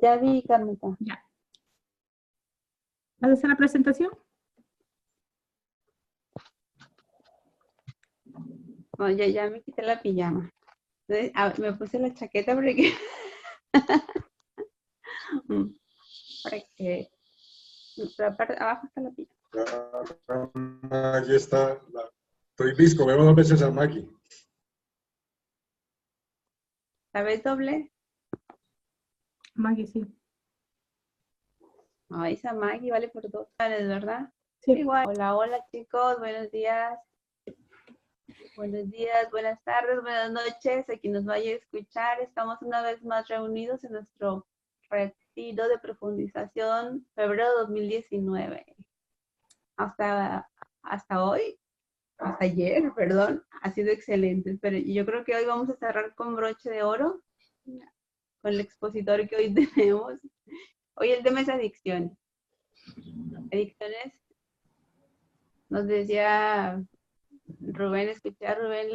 Ya vi, Carmita. Ya. ¿Vas a hacer la presentación? No, ya me quité la pijama. Entonces, me puse la chaqueta porque, para que abajo está la pijama. Maggie está. Estoy visco, veo 2 veces a Maggie. ¿La ves doble? Maggie, sí. No, esa Maggie vale por 2 dólares, ¿verdad? Sí. Igual. Hola, hola chicos, buenos días. Buenos días, buenas tardes, buenas noches. A quien nos vaya a escuchar, estamos una vez más reunidos en nuestro retiro de profundización febrero 2019. Hasta hoy, hasta ayer, perdón, ha sido excelente. Pero yo creo que hoy vamos a cerrar con broche de oro, con el expositor que hoy tenemos. Hoy el tema es adicciones. Adicciones, nos decía Rubén, escuché a Rubén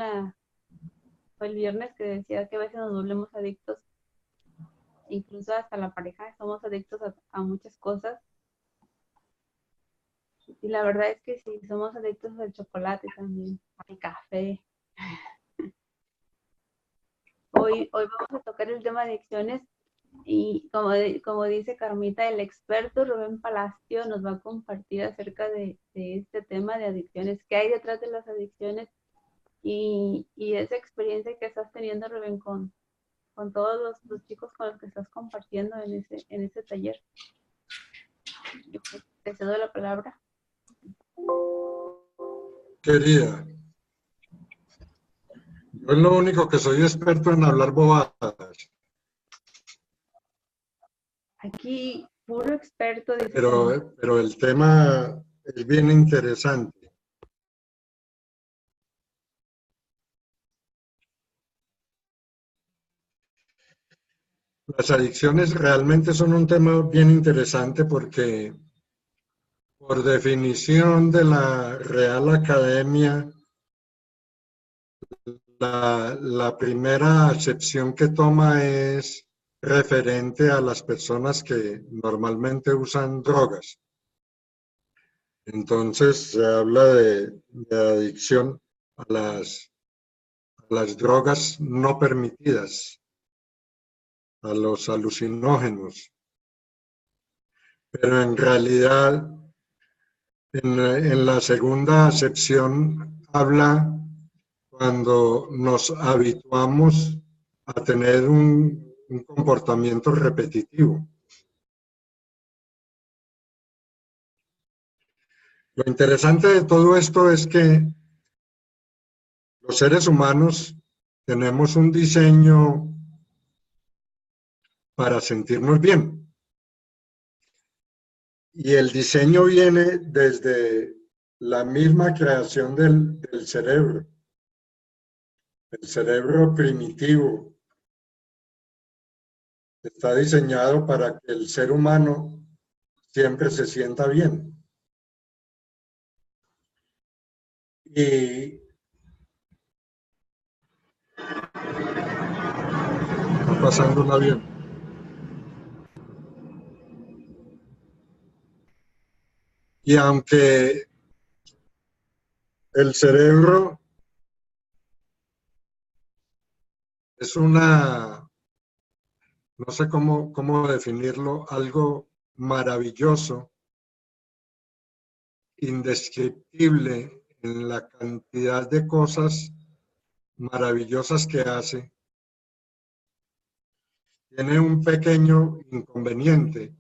fue el viernes que decía que a veces nos volvemos adictos, incluso hasta la pareja, somos adictos a muchas cosas. Y la verdad es que sí, somos adictos al chocolate también, al café. Hoy vamos a tocar el tema de adicciones y como dice Carmita, el experto Rubén Palacio nos va a compartir acerca de este tema de adicciones, qué hay detrás de las adicciones y esa experiencia que estás teniendo, Rubén, con todos los chicos con los que estás compartiendo en ese taller. Yo te cedo la palabra. Querida, yo es lo único que soy experto en hablar bobadas. Aquí, puro experto. Dice Pero el tema es bien interesante. Las adicciones realmente son un tema bien interesante porque, por definición de la Real Academia, la primera acepción que toma es referente a las personas que normalmente usan drogas. Entonces se habla de adicción a las drogas no permitidas, a los alucinógenos. Pero en realidad, en la segunda acepción habla cuando nos habituamos a tener un comportamiento repetitivo. Lo interesante de todo esto es que los seres humanos tenemos un diseño para sentirnos bien. Y el diseño viene desde la misma creación del cerebro. El cerebro primitivo está diseñado para que el ser humano siempre se sienta bien. Y está pasando un avión. Y aunque el cerebro es no sé cómo definirlo, algo maravilloso, indescriptible en la cantidad de cosas maravillosas que hace, tiene un pequeño inconveniente,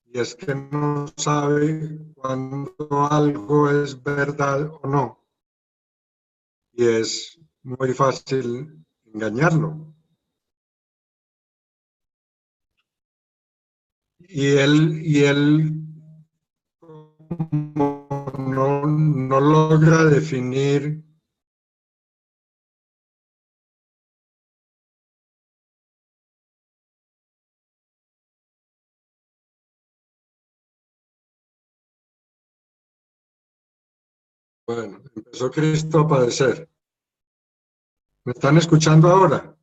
y es que no sabe cuándo algo es verdad o no, y es muy fácil engañarlo. Y él no logra definir Bueno, empezó Cristo a padecer. ¿Me están escuchando ahora?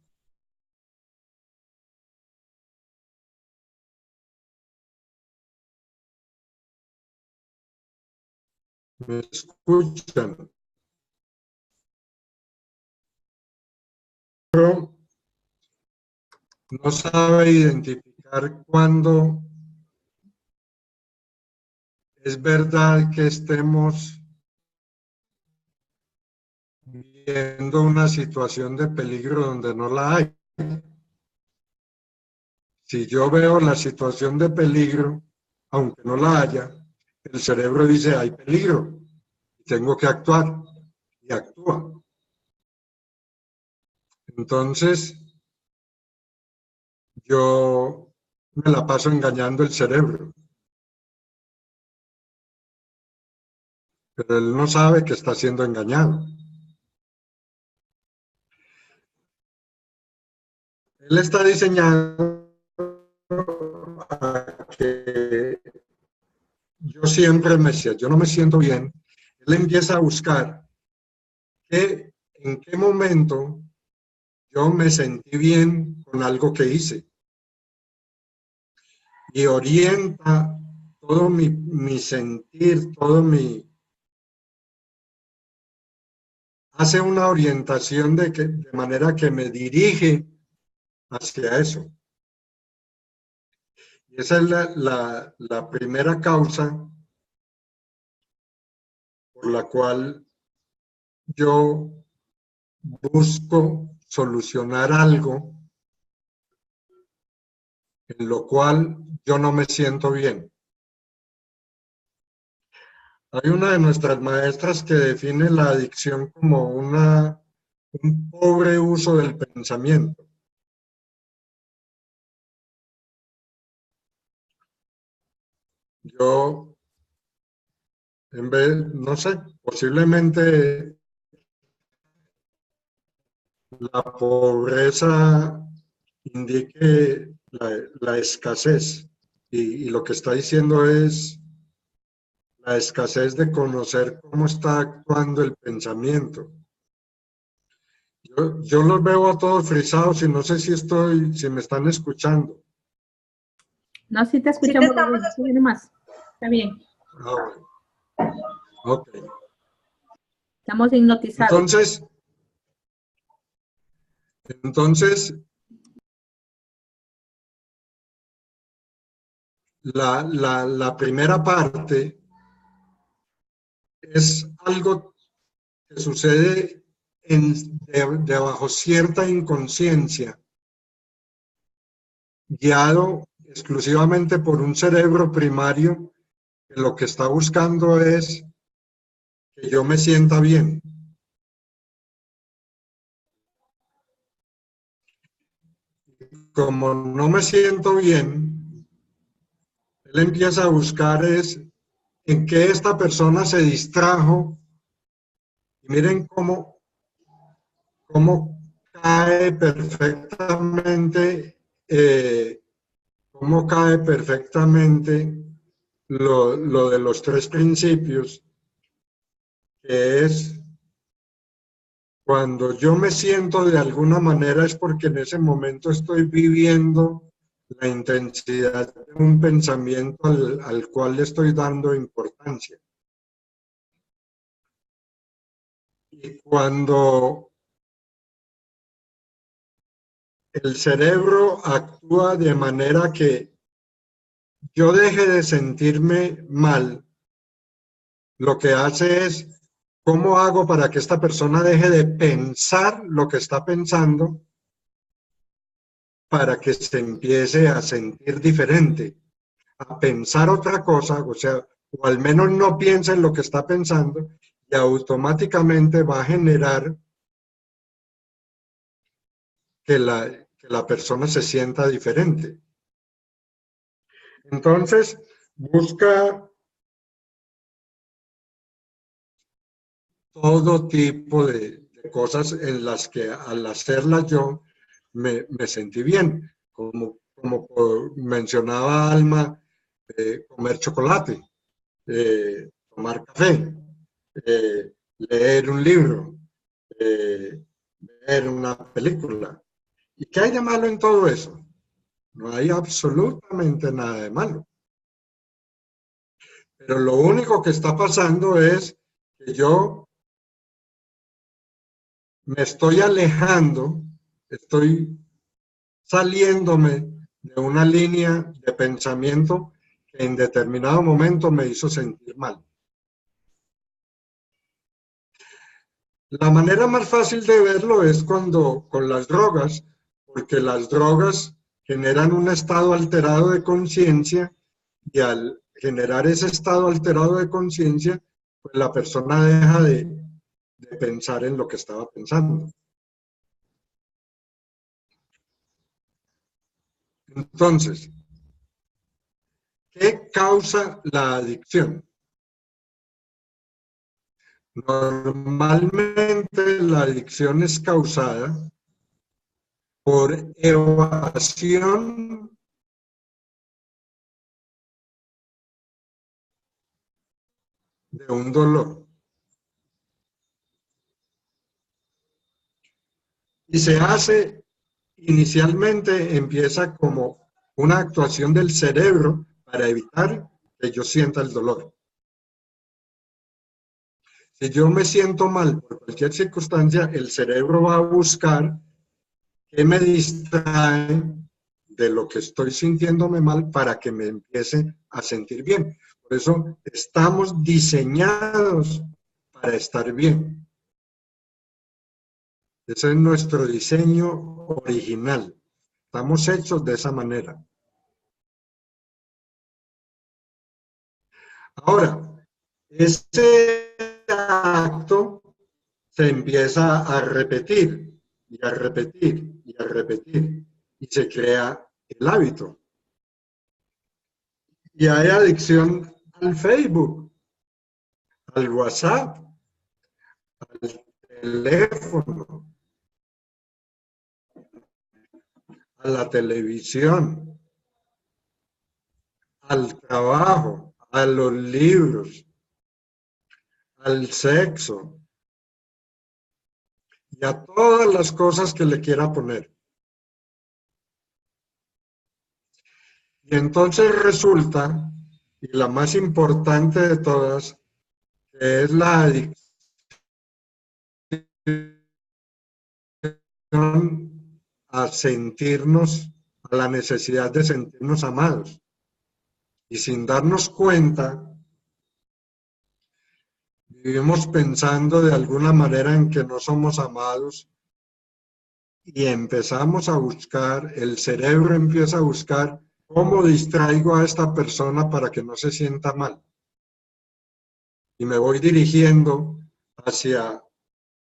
¿Me escuchan? Pero no sabe identificar cuándo es verdad que estemos viendo una situación de peligro donde no la hay. Si yo veo la situación de peligro, aunque no la haya, el cerebro dice hay peligro, tengo que actuar y actúa. Entonces, yo me la paso engañando el cerebro, pero él no sabe que está siendo engañado. Él está diseñado a que yo siempre yo no me siento bien. Él empieza a buscar en qué momento yo me sentí bien con algo que hice. Y orienta todo mi sentir, hace una orientación de manera que me dirige hacia eso. Y esa es la primera causa por la cual yo busco solucionar algo en lo cual yo no me siento bien. Hay una de nuestras maestras que define la adicción como un pobre uso del pensamiento. Yo, en vez, no sé, posiblemente la pobreza indique la escasez y lo que está diciendo es la escasez de conocer cómo está actuando el pensamiento. Yo los veo a todos frisados y no sé si me están escuchando. No, sí te escuchamos. Sí, nomás. Está bien. Ah, bueno. Ok. Estamos hipnotizados. Entonces, la primera parte es algo que sucede bajo cierta inconsciencia, guiado exclusivamente por un cerebro primario que lo que está buscando es que yo me sienta bien. Como no me siento bien, él empieza a buscar en qué esta persona se distrajo. Y miren cómo cae perfectamente, lo de los tres principios, que es cuando yo me siento de alguna manera es porque en ese momento estoy viviendo la intensidad de un pensamiento al cual le estoy dando importancia. Y cuando el cerebro actúa de manera que yo deje de sentirme mal, lo que hace es, ¿cómo hago para que esta persona deje de pensar lo que está pensando para que se empiece a sentir diferente, a pensar otra cosa, o sea, o al menos no piensa en lo que está pensando y automáticamente va a generar que la persona se sienta diferente? Entonces, busca todo tipo de cosas en las que al hacerlas yo me sentí bien, como mencionaba Alma, comer chocolate, tomar café, leer un libro, ver una película. ¿Y qué hay de malo en todo eso? No hay absolutamente nada de malo. Pero lo único que está pasando es que yo me estoy alejando, estoy saliéndome de una línea de pensamiento que en determinado momento me hizo sentir mal. La manera más fácil de verlo es cuando con las drogas, porque las drogas generan un estado alterado de conciencia y al generar ese estado alterado de conciencia, pues la persona deja de pensar en lo que estaba pensando. Entonces, ¿qué causa la adicción? Normalmente la adicción es causada por evasión de un dolor. Y se hace, inicialmente empieza como una actuación del cerebro para evitar que yo sienta el dolor. Si yo me siento mal por cualquier circunstancia, el cerebro va a buscar qué me distrae de lo que estoy sintiéndome mal para que me empiece a sentir bien. Por eso estamos diseñados para estar bien. Ese es nuestro diseño original. Estamos hechos de esa manera. Ahora, ese acto se empieza a repetir y a repetir y a repetir y se crea el hábito. Y hay adicción al Facebook, al WhatsApp, al teléfono, a la televisión, al trabajo, a los libros, al sexo y a todas las cosas que le quiera poner. Y entonces resulta, y la más importante de todas, que es la adicción a sentirnos, a la necesidad de sentirnos amados. Y sin darnos cuenta, vivimos pensando de alguna manera en que no somos amados y empezamos a buscar, el cerebro empieza a buscar cómo distraigo a esta persona para que no se sienta mal. Y me voy dirigiendo hacia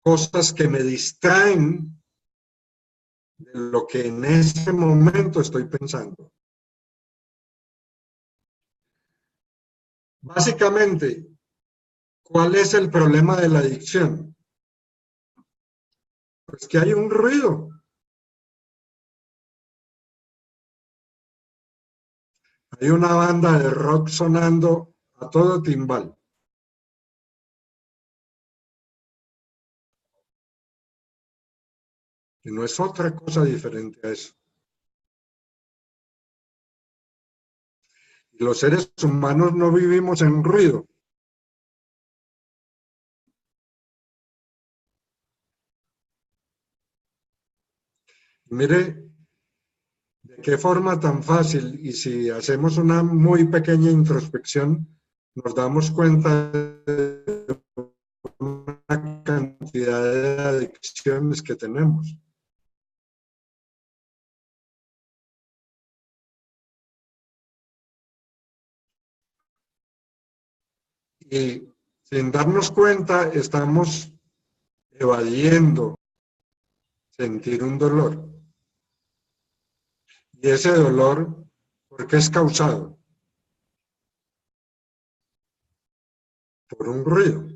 cosas que me distraen de lo que en ese momento estoy pensando. Básicamente, ¿cuál es el problema de la adicción? Pues que hay un ruido. Hay una banda de rock sonando a todo timbal. Y no es otra cosa diferente a eso. Y los seres humanos no vivimos en ruido. Mire de qué forma tan fácil, y si hacemos una muy pequeña introspección, nos damos cuenta de una cantidad de adicciones que tenemos. Y sin darnos cuenta, estamos evadiendo sentir un dolor. Y ese dolor, ¿por qué es causado? Por un ruido.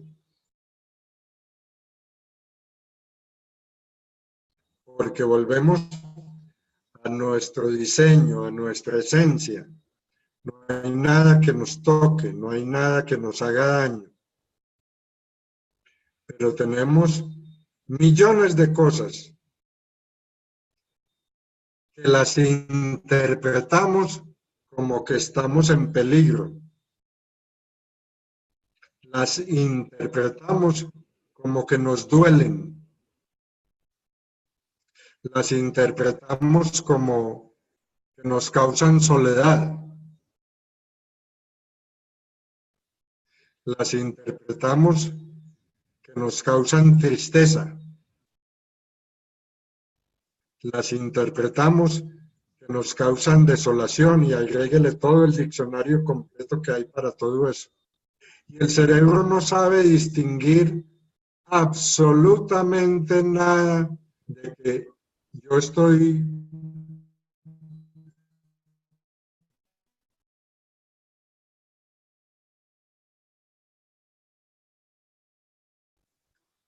Porque volvemos a nuestro diseño, a nuestra esencia. No hay nada que nos toque, no hay nada que nos haga daño. Pero tenemos millones de cosas que las interpretamos como que estamos en peligro. las interpretamos como que nos duelen, las interpretamos como que nos causan soledad, las interpretamos que nos causan tristeza, las interpretamos que nos causan desolación y agréguele todo el diccionario completo que hay para todo eso. Y el cerebro no sabe distinguir absolutamente nada de que yo estoy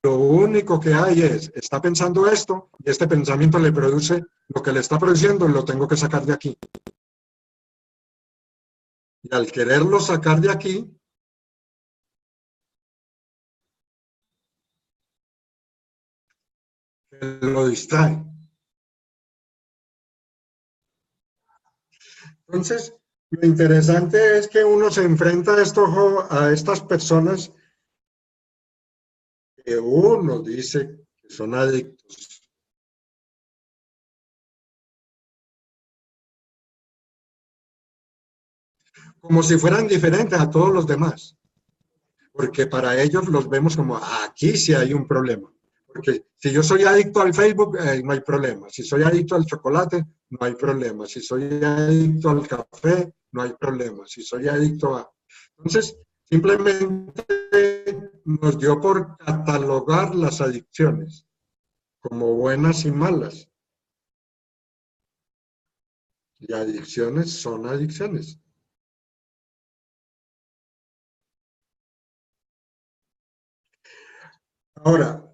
lo único que hay está pensando esto y este pensamiento le produce lo que le está produciendo, lo tengo que sacar de aquí. Y al quererlo sacar de aquí, lo distrae. Entonces, lo interesante es que uno se enfrenta a estas personas que uno dice que son adictos. Como si fueran diferentes a todos los demás. Porque para ellos los vemos como, aquí sí hay un problema. Porque si yo soy adicto al Facebook, no hay problema. Si soy adicto al chocolate, no hay problema. Si soy adicto al café, no hay problema. Si soy adicto a... Entonces, simplemente nos dio por catalogar las adicciones como buenas y malas. Y adicciones son adicciones. Ahora,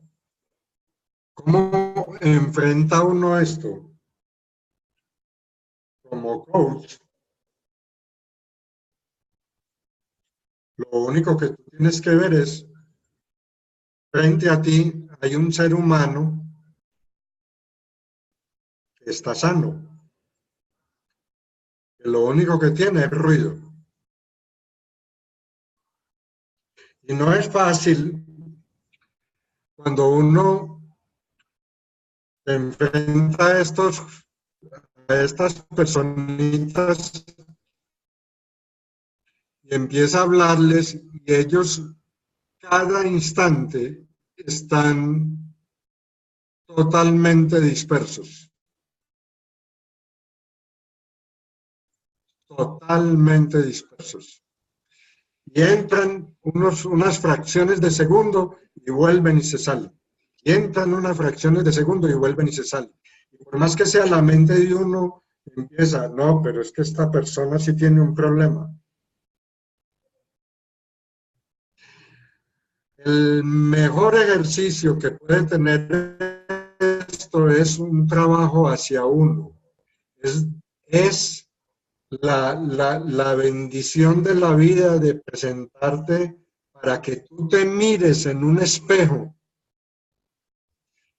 ¿cómo enfrenta uno esto? Como coach, lo único que tú tienes que ver es, frente a ti hay un ser humano que está sano. Que lo único que tiene es ruido. Y no es fácil cuando uno se enfrenta a estas personitas y empieza a hablarles y ellos cada instante están totalmente dispersos. Totalmente dispersos. Y entran unas fracciones de segundo y vuelven y se salen. Y entran unas fracciones de segundo y vuelven y se salen. Y por más que sea la mente de uno, empieza, no, pero es que esta persona sí tiene un problema. El mejor ejercicio que puede tener esto es un trabajo hacia uno. Es la bendición de la vida de presentarte para que tú te mires en un espejo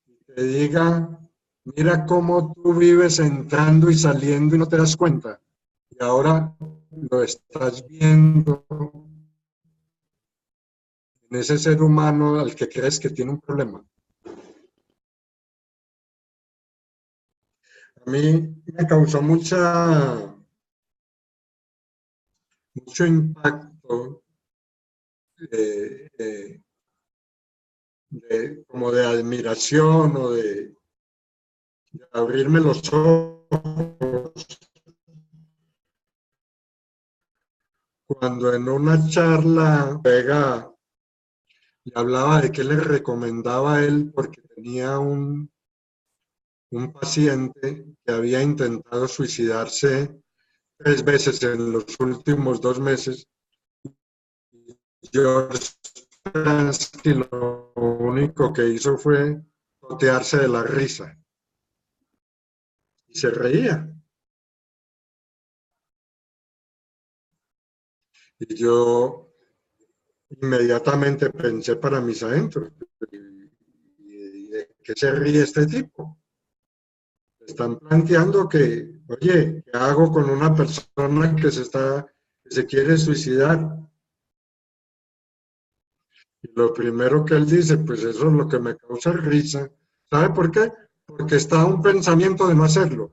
y te diga, mira cómo tú vives entrando y saliendo y no te das cuenta. Y ahora lo estás viendo en ese ser humano al que crees que tiene un problema. A mí me causó mucho impacto como de admiración o de abrirme los ojos cuando en una charla Vega le hablaba de qué le recomendaba a él porque tenía un paciente que había intentado suicidarse 3 veces en los últimos 2 meses. George Pransky lo único que hizo fue totearse de la risa. Y se reía. Y yo inmediatamente pensé para mis adentros, ¿y de qué se ríe este tipo? Están planteando que, oye, ¿qué hago con una persona que se quiere suicidar? Y lo primero que él dice, pues eso es lo que me causa risa. ¿Sabe por qué? Porque está un pensamiento de no hacerlo.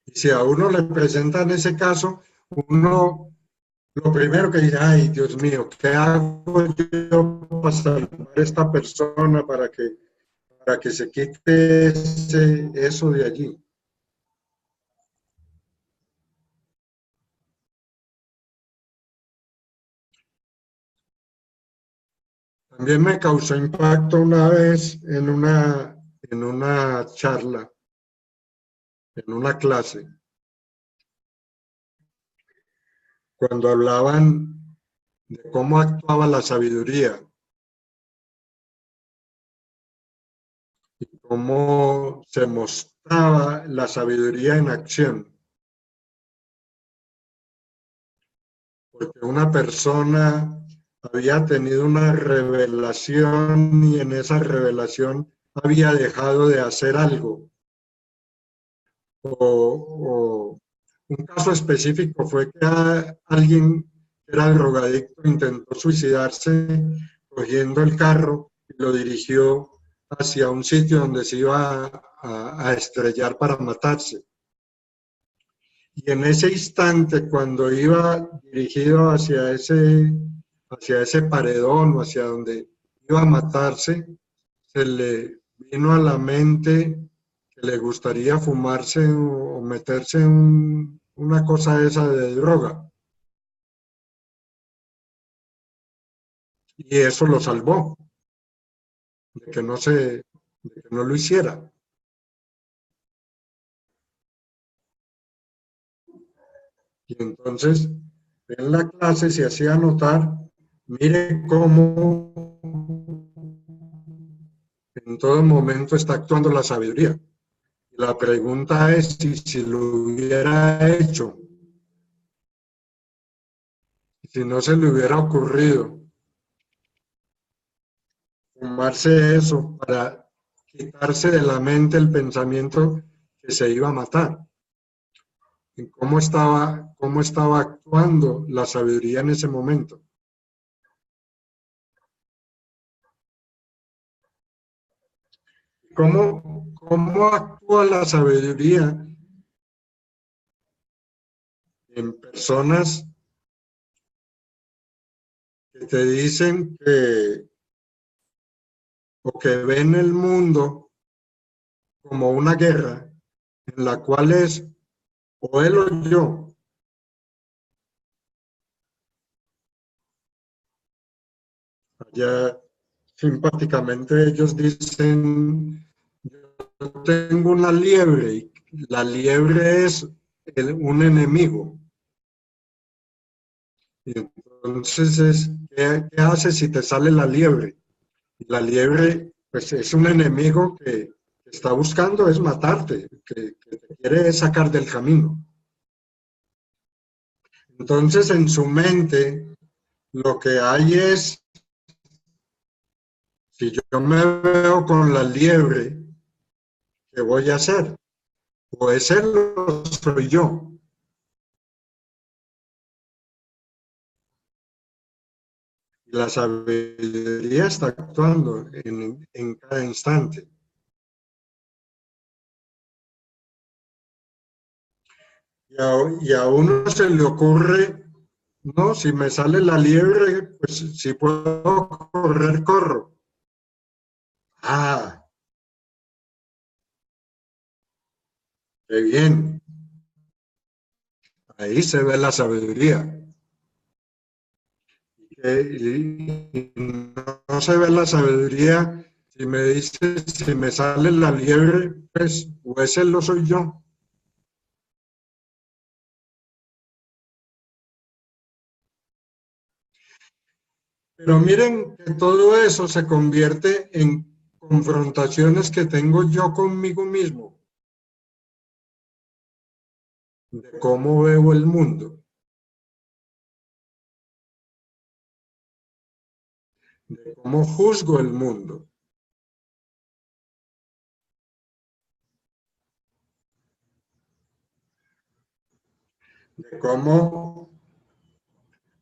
Y si a uno le presentan ese caso, uno lo primero que dice, ay, Dios mío, ¿qué hago yo para salvar a esta persona para que se quite eso de allí? También me causó impacto una vez en una charla, en una clase, cuando hablaban de cómo actuaba la sabiduría y cómo se mostraba la sabiduría en acción. Porque una persona había tenido una revelación y en esa revelación había dejado de hacer algo. O un caso específico fue que alguien que era drogadicto intentó suicidarse cogiendo el carro y lo dirigió hacia un sitio donde se iba a estrellar para matarse. Y en ese instante, cuando iba dirigido hacia ese paredón o hacia donde iba a matarse, se le vino a la mente que le gustaría fumarse o meterse una cosa esa de droga. Y eso lo salvó, de que no lo hiciera. Y entonces, en la clase se hacía notar, mire cómo en todo momento está actuando la sabiduría. Y la pregunta es si lo hubiera hecho, si no se le hubiera ocurrido fumarse eso para quitarse de la mente el pensamiento que se iba a matar. Y cómo estaba actuando la sabiduría en ese momento. ¿Cómo actúa la sabiduría en personas que te dicen o que ven el mundo como una guerra en la cual es o él o yo? Allá simpáticamente ellos dicen, yo tengo una liebre y la liebre es un enemigo. Y entonces, ¿qué haces si te sale la liebre? Y la liebre, pues es un enemigo que está buscando es matarte, que te quiere sacar del camino. Entonces, en su mente, lo que hay es, si yo me veo con la liebre, ¿qué voy a hacer? O ese lo soy yo. La sabiduría está actuando en cada instante. Y a uno se le ocurre, no, si me sale la liebre, pues si puedo correr, corro. Ah, qué bien. Ahí se ve la sabiduría. Y no se ve la sabiduría si me dices, si me sale la liebre, pues, o ese lo soy yo. Pero miren que todo eso se convierte en confrontaciones que tengo yo conmigo mismo, de cómo veo el mundo, de cómo juzgo el mundo. de cómo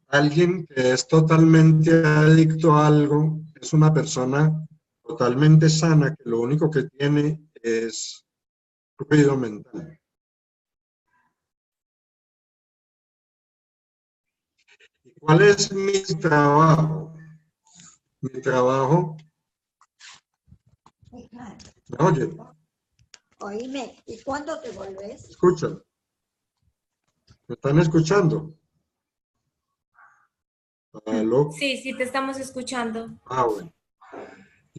alguien que es totalmente adicto a algo es una persona totalmente sana, que lo único que tiene es ruido mental. ¿Y cuál es mi trabajo? Mi trabajo... ¿Me oye? Oíme, ¿y cuándo te volvés? Escucha. ¿Me están escuchando? ¿Aló? Sí, sí, te estamos escuchando. Ah, bueno.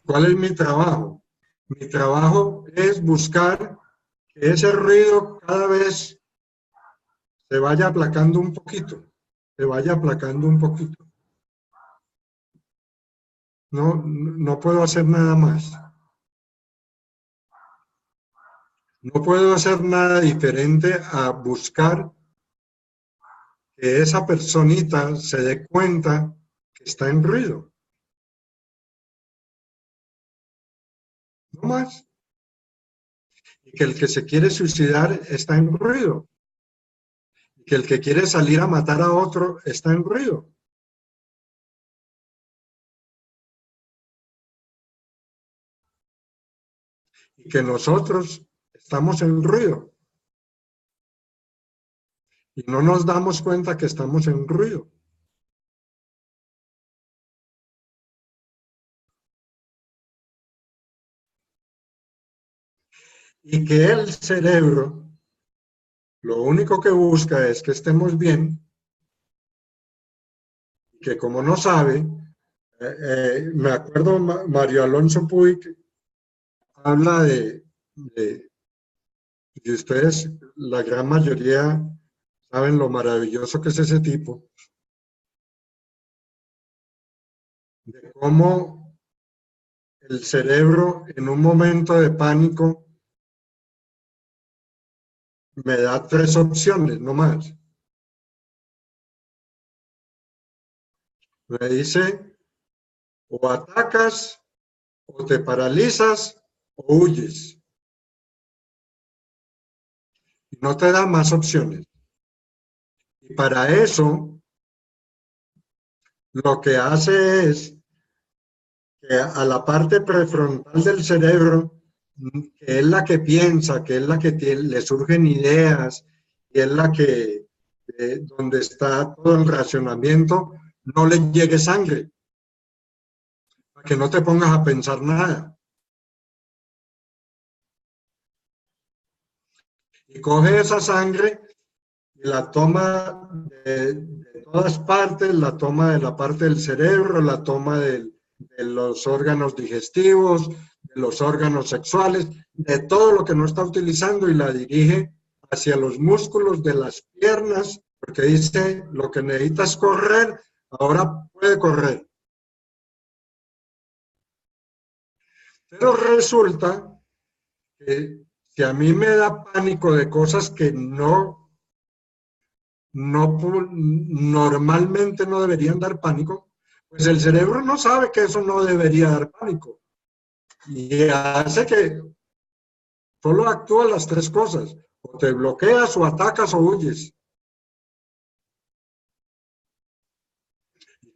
¿Cuál es mi trabajo? Mi trabajo es buscar que ese ruido cada vez se vaya aplacando un poquito, se vaya aplacando un poquito. No puedo hacer nada más. No puedo hacer nada diferente a buscar que esa personita se dé cuenta que está en ruido. No más. Y que el que se quiere suicidar está en ruido. Y que el que quiere salir a matar a otro está en ruido. Y que nosotros estamos en ruido. Y no nos damos cuenta que estamos en ruido. Y que el cerebro lo único que busca es que estemos bien, y que como no sabe, me acuerdo Mario Alonso Puig habla y ustedes, la gran mayoría, saben lo maravilloso que es ese tipo, de cómo el cerebro en un momento de pánico me da 3 opciones, no más. Me dice, o atacas, o te paralizas, o huyes. Y no te da más opciones. Y para eso, lo que hace es que a la parte prefrontal del cerebro, que es la que piensa, que es la que le surgen ideas, y es la que, donde está todo el racionamiento, no le llegue sangre, para que no te pongas a pensar nada. Y coge esa sangre y la toma de todas partes, la toma de la parte del cerebro, la toma de los órganos digestivos, de los órganos sexuales, de todo lo que no está utilizando y la dirige hacia los músculos de las piernas, porque dice, lo que necesitas correr, ahora puede correr. Pero resulta que si a mí me da pánico de cosas que normalmente no deberían dar pánico, pues el cerebro no sabe que eso no debería dar pánico. Y hace que solo actúa las 3 cosas. O te bloqueas, o atacas, o huyes.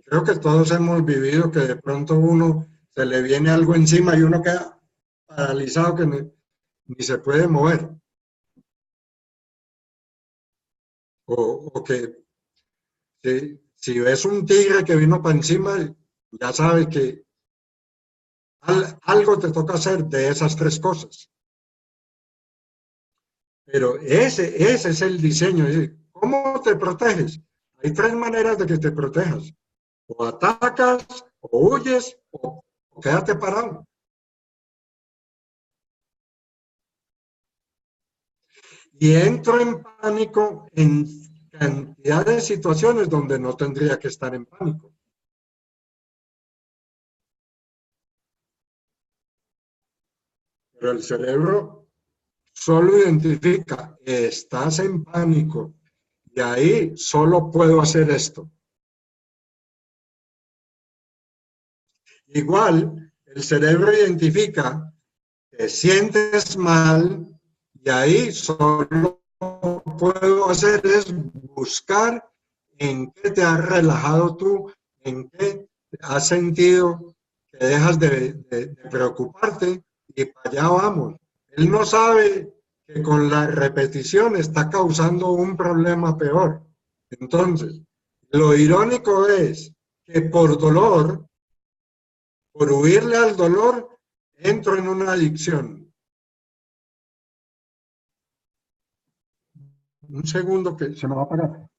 Creo que todos hemos vivido que de pronto uno se le viene algo encima y uno queda paralizado que ni se puede mover. O que si ves un tigre que vino para encima, ya sabes que algo te toca hacer de esas 3 cosas. Pero ese es el diseño. ¿Cómo te proteges? Hay 3 maneras de que te protejas. O atacas, o huyes, o quédate parado. Y entro en pánico en cantidad de situaciones donde no tendría que estar en pánico. Pero el cerebro solo identifica, estás en pánico, y ahí solo puedo hacer esto. Igual, el cerebro identifica, te sientes mal, y ahí solo puedo hacer es buscar en qué te has relajado tú, en qué has sentido que dejas de preocuparte y para allá vamos. Él no sabe que con la repetición está causando un problema peor. Entonces, lo irónico es que por dolor, por huirle al dolor, entro en una adicción. Un segundo que se me va a apagar.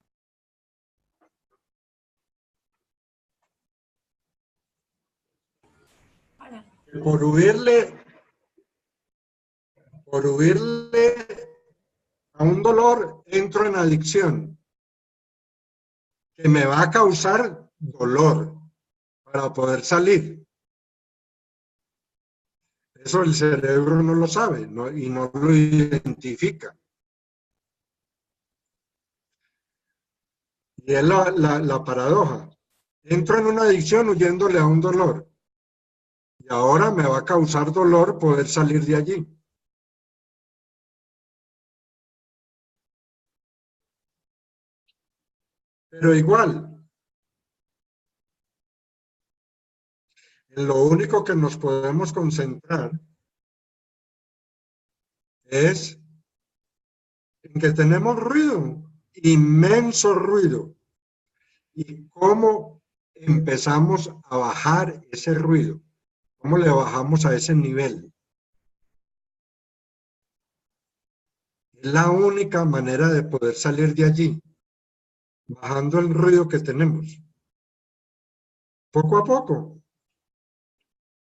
Por huirle a un dolor, entro en adicción que me va a causar dolor para poder salir. Eso el cerebro no lo sabe, ¿no? Y no lo identifica. Y es la paradoja. Entro en una adicción huyéndole a un dolor. Y ahora me va a causar dolor poder salir de allí. Pero igual, en lo único que nos podemos concentrar es en que tenemos ruido, inmenso ruido. Y cómo empezamos a bajar ese ruido. ¿Cómo le bajamos a ese nivel? Es la única manera de poder salir de allí, bajando el ruido que tenemos. Poco a poco.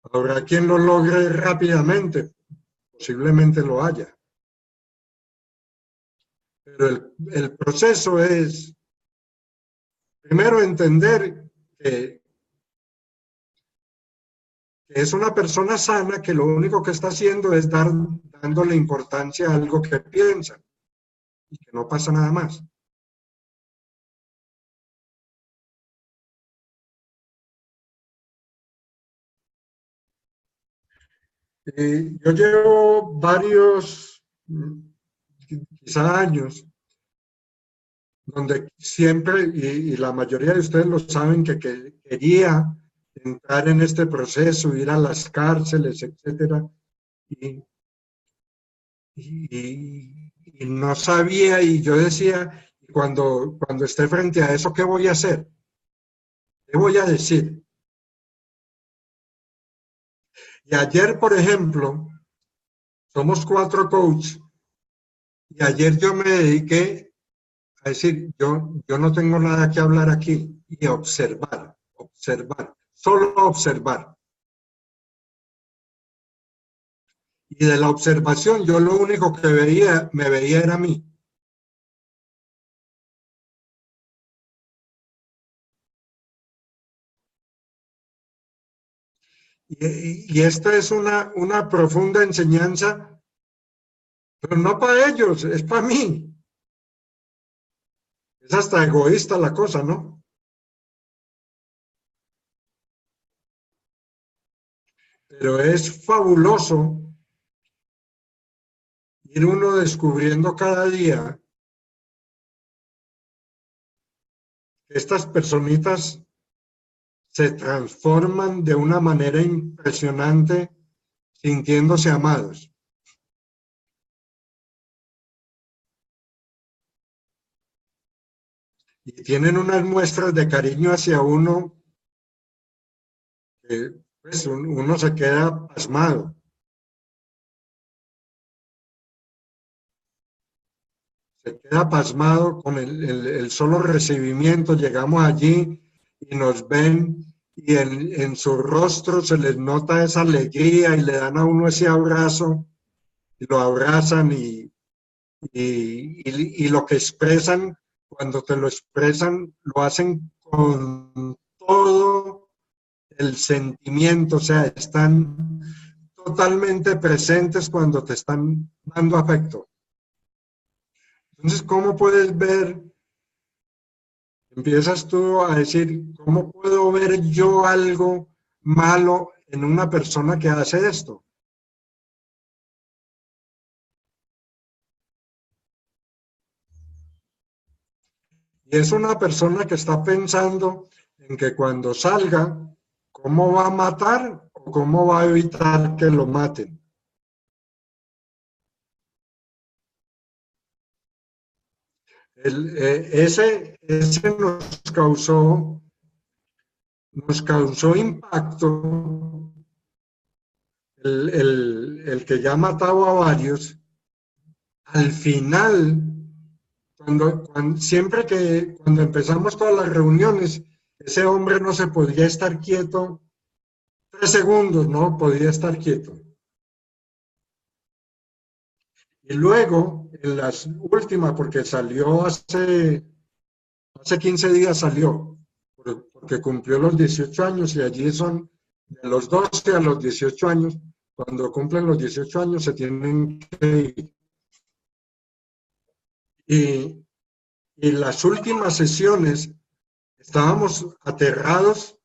Habrá quien lo logre rápidamente, posiblemente lo haya. Pero el proceso es, primero, entender que es una persona sana que lo único que está haciendo es dándole importancia a algo que piensa y que no pasa nada más. Yo llevo varios, quizá años, donde siempre, y la mayoría de ustedes lo saben, que quería entrar en este proceso, ir a las cárceles, etcétera, y no sabía, y yo decía, cuando esté frente a eso, ¿qué voy a hacer? ¿Qué voy a decir? Y ayer, por ejemplo, somos 4 coaches, y ayer yo me dediqué a decir, yo no tengo nada que hablar aquí, y observar, solo observar. Y de la observación, yo lo único que me veía era a mí. Y esta es una profunda enseñanza, pero no para ellos, es para mí. Es hasta egoísta la cosa, ¿no? Pero es fabuloso ir uno descubriendo cada día que estas personitas se transforman de una manera impresionante sintiéndose amados. Y tienen unas muestras de cariño hacia uno que pues, uno se queda pasmado. Se queda pasmado con el solo recibimiento. Llegamos allí y nos ven y en su rostro se les nota esa alegría y le dan a uno ese abrazo y lo abrazan y lo que expresan, cuando te lo expresan, lo hacen con todo el sentimiento, o sea, están totalmente presentes cuando te están dando afecto. Entonces, ¿cómo puedes ver? Empiezas tú a decir, ¿cómo puedo ver yo algo malo en una persona que hace esto? Y es una persona que está pensando en que cuando salga, ¿cómo va a matar o cómo va a evitar que lo maten? Ese nos causó impacto, el que ya ha matado a varios. Al final, cuando empezamos todas las reuniones, ese hombre no se podía estar quieto 3 segundos, no podía estar quieto. Y luego, en las últimas, porque salió hace 15 días salió, porque cumplió los 18 años y allí son de los 12 a los 18 años. Cuando cumplen los 18 años se tienen que ir. Y las últimas sesiones estábamos aterrados,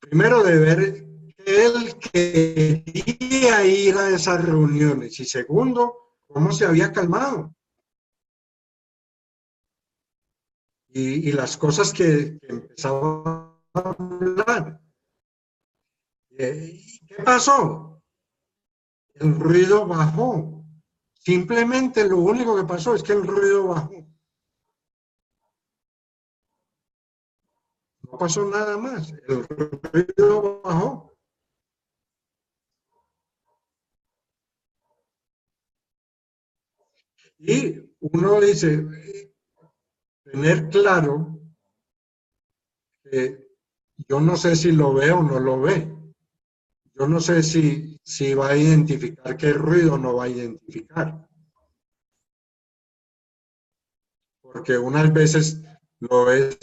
primero de ver que él quería ir a esas reuniones y segundo, cómo se había calmado. Y las cosas que empezaba a hablar. ¿Qué pasó? El ruido bajó. Simplemente lo único que pasó es que el ruido bajó. No pasó nada más. El ruido bajó. Y uno dice, tener claro que yo no sé si lo ve o no lo ve. Yo no sé si va a identificar qué ruido no va a identificar. Porque unas veces lo ves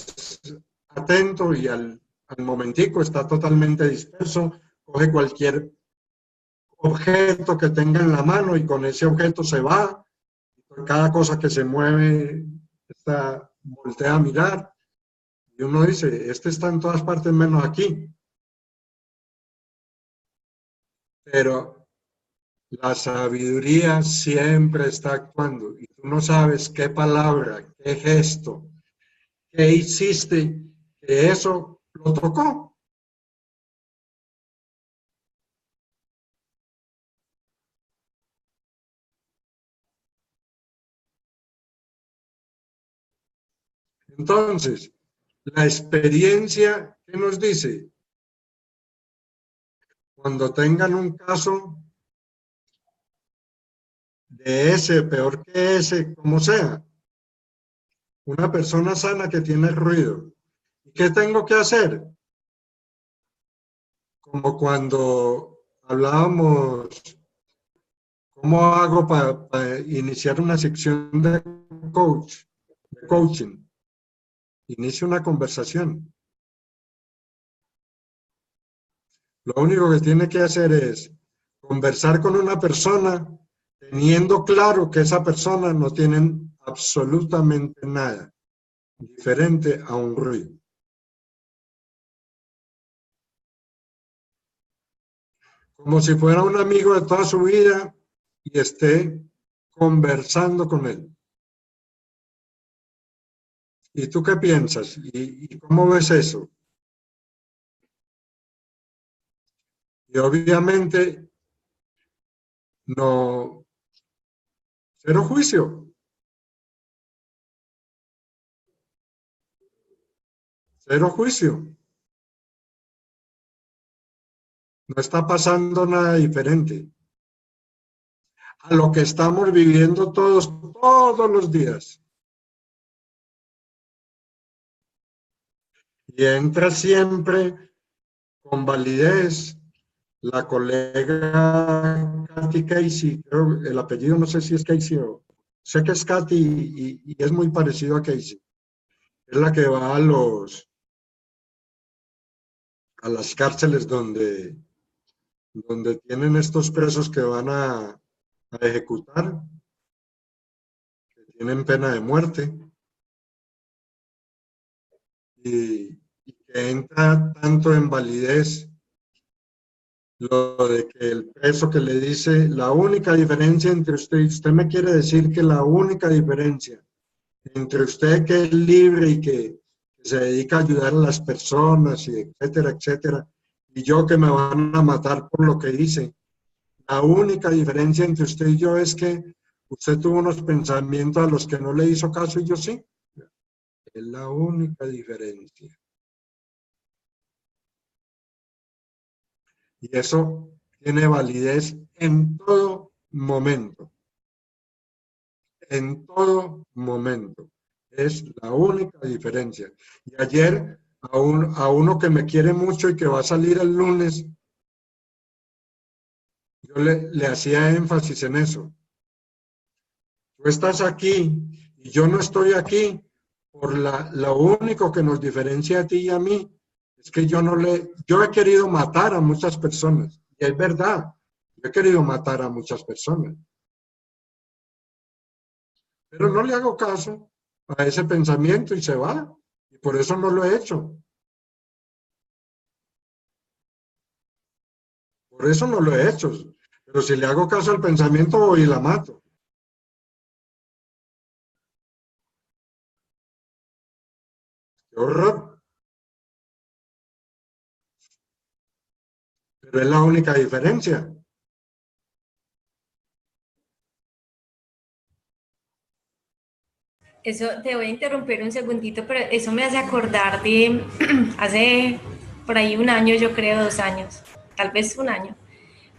atento y al momentico está totalmente disperso, coge cualquier objeto que tenga en la mano y con ese objeto se va. Cada cosa que se mueve voltea a mirar. Y uno dice, este está en todas partes menos aquí. Pero la sabiduría siempre está actuando y tú no sabes qué palabra, qué gesto, qué hiciste, que eso lo tocó. Entonces, la experiencia, ¿qué nos dice? Cuando tengan un caso de ese, peor que ese, como sea, una persona sana que tiene ruido, ¿qué tengo que hacer? Como cuando hablábamos, ¿cómo hago para iniciar una sección de coaching? Inicia una conversación. Lo único que tiene que hacer es conversar con una persona teniendo claro que esa persona no tiene absolutamente nada diferente a un ruido. Como si fuera un amigo de toda su vida y esté conversando con él. ¿Y tú qué piensas? ¿Y cómo ves eso? Y obviamente, no, cero juicio. Cero juicio. No está pasando nada diferente a lo que estamos viviendo todos los días. Y entra siempre con validez la colega Katy Casey, creo, el apellido no sé si es Casey o sé que es Katy y es muy parecido a Casey. Es la que va a las cárceles donde tienen estos presos que van a ejecutar, que tienen pena de muerte. Y que entra tanto en validez lo de que el preso que le dice la única diferencia entre usted me quiere decir que la única diferencia entre usted que es libre y que se dedica a ayudar a las personas, y etcétera, etcétera, y yo que me van a matar por lo que hice. La única diferencia entre usted y yo es que usted tuvo unos pensamientos a los que no le hizo caso y yo sí. Es la única diferencia. Y eso tiene validez en todo momento. En todo momento. Es la única diferencia. Y ayer, a uno que me quiere mucho y que va a salir el lunes, yo le hacía énfasis en eso. Tú estás aquí y yo no estoy aquí. Lo único que nos diferencia a ti y a mí es que yo he querido matar a muchas personas. Y es verdad, yo he querido matar a muchas personas. Pero no le hago caso a ese pensamiento y se va. Y por eso no lo he hecho. Por eso no lo he hecho. Pero si le hago caso al pensamiento, voy y la mato. ¡Qué horror! Pero es la única diferencia. Eso te voy a interrumpir un segundito, pero eso me hace acordar de hace por ahí un año, yo creo, 2 años, tal vez un año.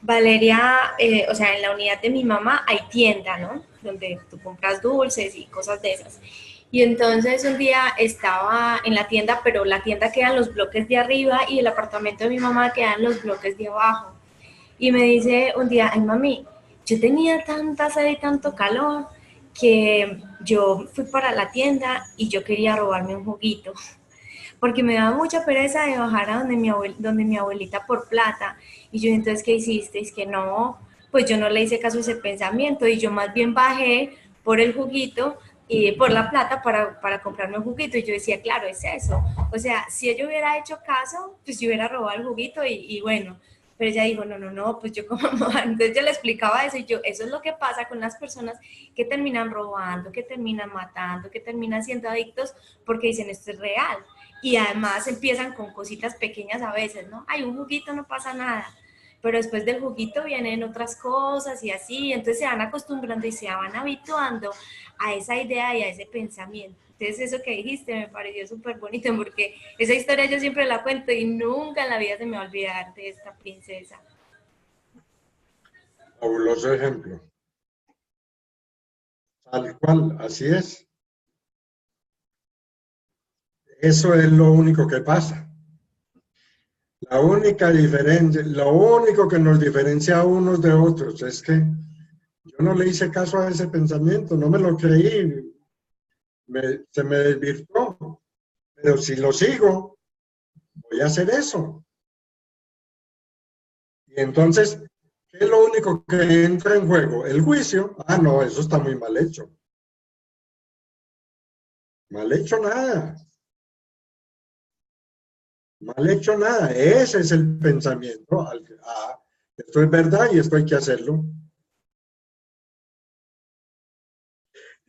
Valeria, o sea, en la unidad de mi mamá hay tienda, ¿no? Donde tú compras dulces y cosas de esas. Y entonces un día estaba en la tienda, pero la tienda queda en los bloques de arriba y el apartamento de mi mamá queda en los bloques de abajo. Y me dice un día, ay mami, yo tenía tanta sed y tanto calor que yo fui para la tienda y yo quería robarme un juguito, porque me daba mucha pereza de bajar a donde mi abuelita por plata. Y yo, entonces, ¿qué hiciste? Es que no, pues yo no le hice caso a ese pensamiento y yo más bien bajé por el juguito y por la plata para comprarme un juguito. Y yo decía, claro, es eso. O sea, si ella hubiera hecho caso, pues yo hubiera robado el juguito y bueno. Pero ella dijo, no, no, no, pues yo como, entonces yo le explicaba eso y yo, eso es lo que pasa con las personas que terminan robando, que terminan matando, que terminan siendo adictos porque dicen, esto es real. Y además empiezan con cositas pequeñas a veces, ¿no? Hay un juguito, no pasa nada. Pero después del juguito vienen otras cosas y así, entonces se van acostumbrando y se van habituando a esa idea y a ese pensamiento. Entonces eso que dijiste me pareció súper bonito porque esa historia yo siempre la cuento y nunca en la vida se me va a olvidar de esta princesa. Fabuloso ejemplo. Tal cual, así es. Eso es lo único que pasa. La única diferencia, lo único que nos diferencia a unos de otros es que yo no le hice caso a ese pensamiento, no me lo creí, se me desvirtuó. Pero si lo sigo, voy a hacer eso. Y entonces, ¿qué es lo único que entra en juego? El juicio. Ah, no, eso está muy mal hecho. Mal hecho nada. Mal hecho nada. Ese es el pensamiento. Ah, esto es verdad y esto hay que hacerlo.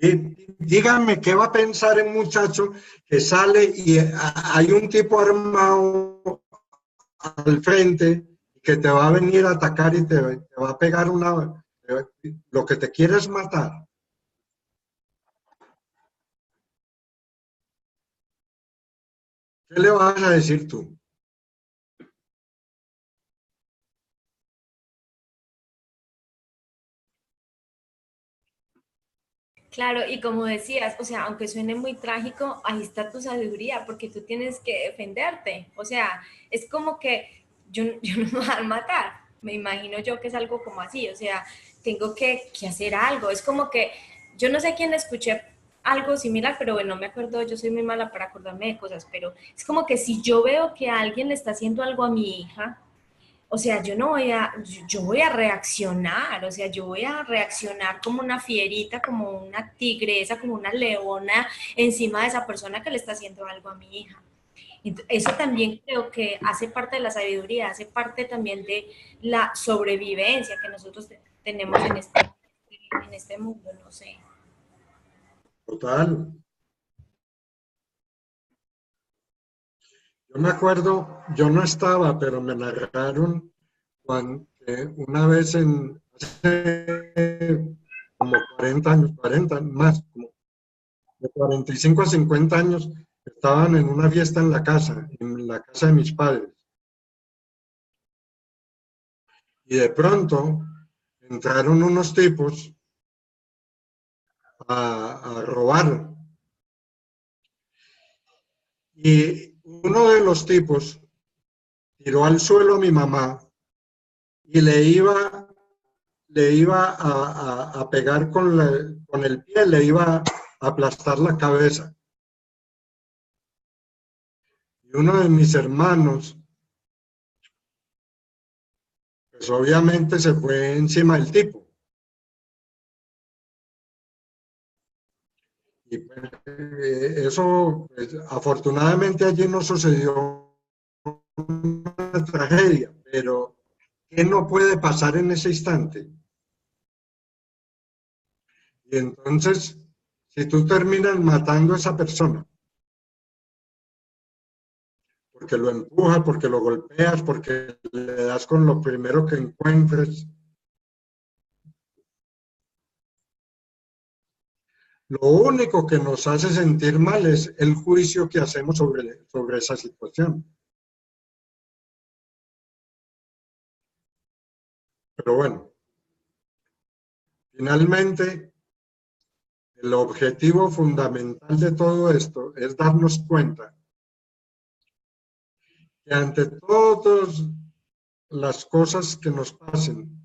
Y díganme, ¿qué va a pensar el muchacho que sale y hay un tipo armado al frente que te va a venir a atacar y te va a pegar lo que te quiere es matar? ¿Qué le vas a decir tú? Claro, y como decías, o sea, aunque suene muy trágico, ahí está tu sabiduría, porque tú tienes que defenderte. O sea, es como que yo no me voy a matar. Me imagino yo que es algo como así, o sea, tengo que hacer algo. Es como que yo no sé quién escuché algo similar, pero bueno, no me acuerdo, yo soy muy mala para acordarme de cosas, pero es como que si yo veo que alguien le está haciendo algo a mi hija, o sea, yo voy a reaccionar, o sea, yo voy a reaccionar como una fierita, como una tigresa, como una leona encima de esa persona que le está haciendo algo a mi hija. Eso también creo que hace parte de la sabiduría, hace parte también de la sobrevivencia que nosotros tenemos en este mundo, no sé. Total. Yo me acuerdo, yo no estaba, pero me narraron cuando, una vez hace como 40 años, 40 más, como de 45 a 50 años, estaban en una fiesta en la casa de mis padres. Y de pronto entraron unos tipos a robar. Y uno de los tipos tiró al suelo a mi mamá y le iba a pegar con el pie, le iba a aplastar la cabeza. Y uno de mis hermanos, pues obviamente se fue encima del tipo. Y pues, eso, pues, afortunadamente allí no sucedió una tragedia, pero ¿qué no puede pasar en ese instante? Y entonces, si tú terminas matando a esa persona, porque lo empujas, porque lo golpeas, porque le das con lo primero que encuentres, lo único que nos hace sentir mal es el juicio que hacemos sobre esa situación. Pero bueno, finalmente, el objetivo fundamental de todo esto es darnos cuenta que ante todas las cosas que nos pasen,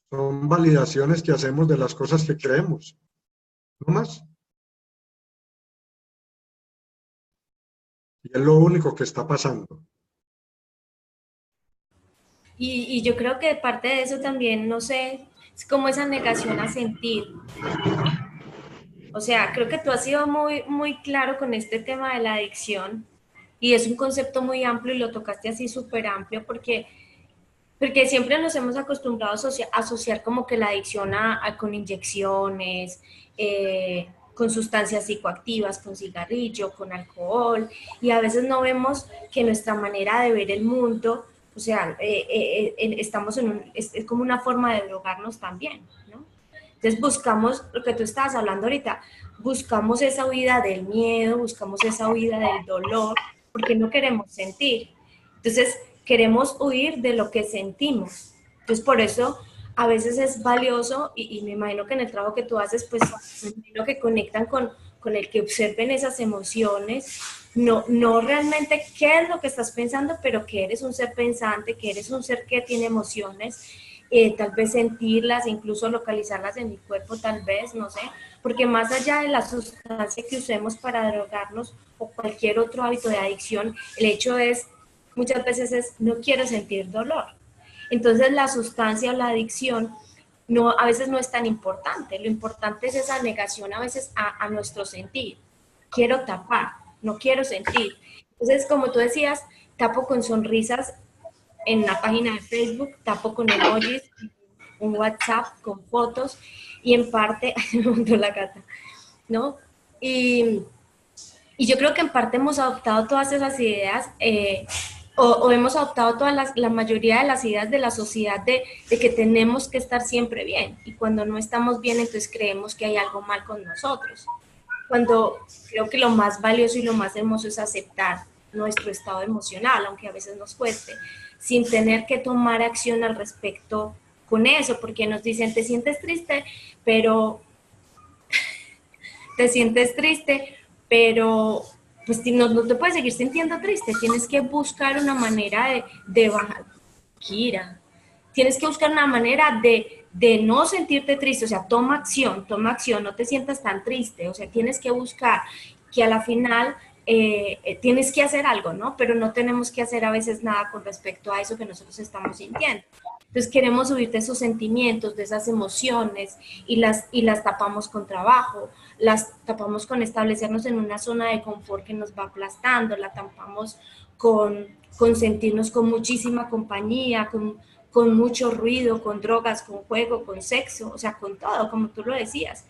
son validaciones que hacemos de las cosas que creemos, no más. Y es lo único que está pasando. Y yo creo que parte de eso también, no sé, es como esa negación a sentir. O sea, creo que tú has sido muy claro con este tema de la adicción y es un concepto muy amplio y lo tocaste así súper amplio porque siempre nos hemos acostumbrado a asociar como que la adicción con inyecciones, con sustancias psicoactivas, con cigarrillo, con alcohol, y a veces no vemos que nuestra manera de ver el mundo, o sea, estamos es como una forma de drogarnos también, ¿no? Entonces buscamos, lo que tú estabas hablando ahorita, buscamos esa huida del miedo, buscamos esa huida del dolor, porque no queremos sentir. Entonces queremos huir de lo que sentimos. Entonces por eso a veces es valioso, y me imagino que en el trabajo que tú haces, pues me imagino que conectan con el que observen esas emociones, no realmente qué es lo que estás pensando, pero que eres un ser pensante, que eres un ser que tiene emociones, tal vez sentirlas, incluso localizarlas en mi cuerpo, tal vez, no sé, porque más allá de la sustancia que usemos para drogarnos o cualquier otro hábito de adicción, el hecho es, muchas veces es, no quiero sentir dolor. Entonces la sustancia o la adicción a veces no es tan importante, lo importante es esa negación a veces a nuestro sentir. Quiero tapar, no quiero sentir. Entonces, como tú decías, tapo con sonrisas en la página de Facebook, tapo con emojis, un WhatsApp, con fotos, y en parte, me montó la gata, ¿no? Y yo creo que en parte hemos adoptado todas esas ideas, o hemos adoptado la mayoría de las ideas de la sociedad de que tenemos que estar siempre bien, y cuando no estamos bien, entonces creemos que hay algo mal con nosotros. Cuando creo que lo más valioso y lo más hermoso es aceptar nuestro estado emocional, aunque a veces nos cueste, sin tener que tomar acción al respecto con eso, porque nos dicen, te sientes triste, pero te sientes triste, pero pues no te puedes seguir sintiendo triste, tienes que buscar una manera de bajar, Kira, tienes que buscar una manera de no sentirte triste, o sea, toma acción, no te sientas tan triste, o sea, tienes que buscar que a la final tienes que hacer algo, ¿no? Pero no tenemos que hacer a veces nada con respecto a eso que nosotros estamos sintiendo. Entonces queremos huir de esos sentimientos, de esas emociones y las tapamos con trabajo, las tapamos con establecernos en una zona de confort que nos va aplastando, la tapamos con sentirnos con muchísima compañía, con mucho ruido, con drogas, con juego, con sexo, o sea, con todo, como tú lo decías.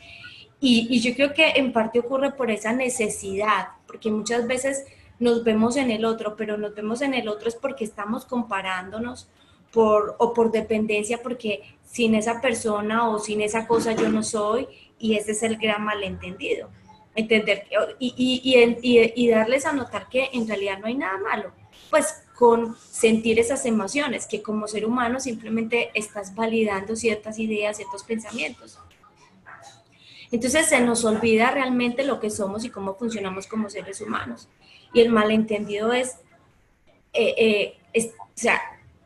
Y yo creo que en parte ocurre por esa necesidad, porque muchas veces nos vemos en el otro, pero nos vemos en el otro es porque estamos comparándonos o por dependencia, porque sin esa persona o sin esa cosa yo no soy, y ese es el gran malentendido. Entender y darles a notar que en realidad no hay nada malo, pues con sentir esas emociones, que como ser humano simplemente estás validando ciertas ideas, ciertos pensamientos. Entonces se nos olvida realmente lo que somos y cómo funcionamos como seres humanos. Y el malentendido es o sea,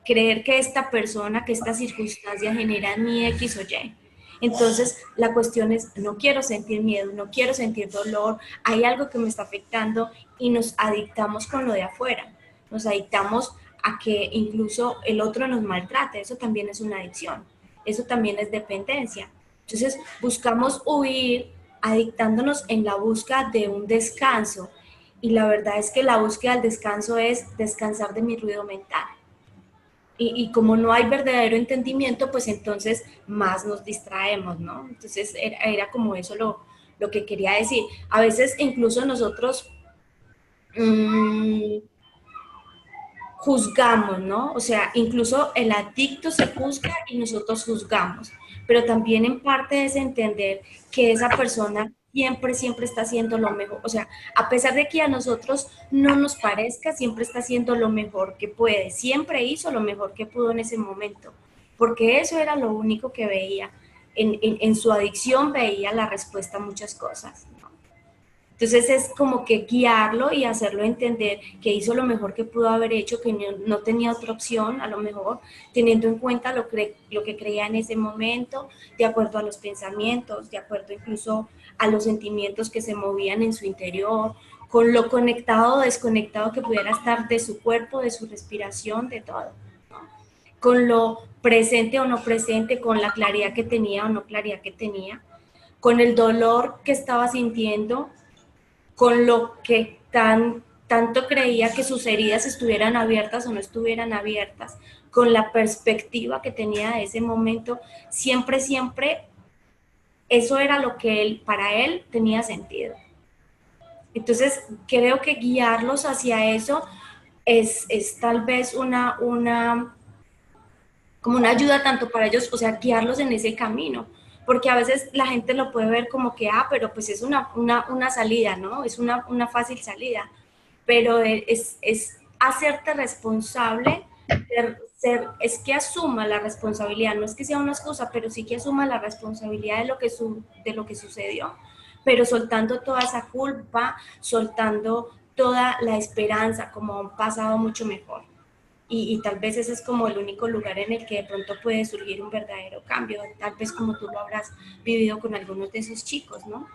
creer que esta persona, que esta circunstancia genera mi X o Y. Entonces, la cuestión es, no quiero sentir miedo, no quiero sentir dolor, hay algo que me está afectando y nos adictamos con lo de afuera. Nos adictamos a que incluso el otro nos maltrate, eso también es una adicción, eso también es dependencia. Entonces, buscamos huir adictándonos en la búsqueda de un descanso. Y la verdad es que la búsqueda del descanso es descansar de mi ruido mental. Y como no hay verdadero entendimiento, pues entonces más nos distraemos, ¿no? Entonces era como eso lo que quería decir. A veces incluso nosotros juzgamos, ¿no? O sea, incluso el adicto se juzga y nosotros juzgamos, pero también en parte es entender que esa persona siempre, siempre está haciendo lo mejor. O sea, a pesar de que a nosotros no nos parezca, siempre está haciendo lo mejor que puede, siempre hizo lo mejor que pudo en ese momento, porque eso era lo único que veía. En su adicción veía la respuesta a muchas cosas, ¿no? Entonces es como que guiarlo y hacerlo entender que hizo lo mejor que pudo haber hecho, que no tenía otra opción, a lo mejor, teniendo en cuenta lo que creía en ese momento, de acuerdo a los pensamientos, de acuerdo incluso a los sentimientos que se movían en su interior, con lo conectado o desconectado que pudiera estar de su cuerpo, de su respiración, de todo, con lo presente o no presente, con la claridad que tenía o no claridad que tenía, con el dolor que estaba sintiendo, con lo que tanto creía que sus heridas estuvieran abiertas o no estuvieran abiertas, con la perspectiva que tenía de ese momento, siempre, siempre, eso era lo que para él tenía sentido. Entonces, creo que guiarlos hacia eso es tal vez como una ayuda tanto para ellos, o sea, guiarlos en ese camino, porque a veces la gente lo puede ver como que, pero pues es una salida, ¿no? Es una fácil salida, pero es hacerte responsable, es que asuma la responsabilidad, no es que sea una excusa, pero sí que asuma la responsabilidad de lo que sucedió, pero soltando toda esa culpa, soltando toda la esperanza, como un pasado mucho mejor. Y tal vez ese es como el único lugar en el que de pronto puede surgir un verdadero cambio, tal vez como tú lo habrás vivido con algunos de esos chicos, ¿no?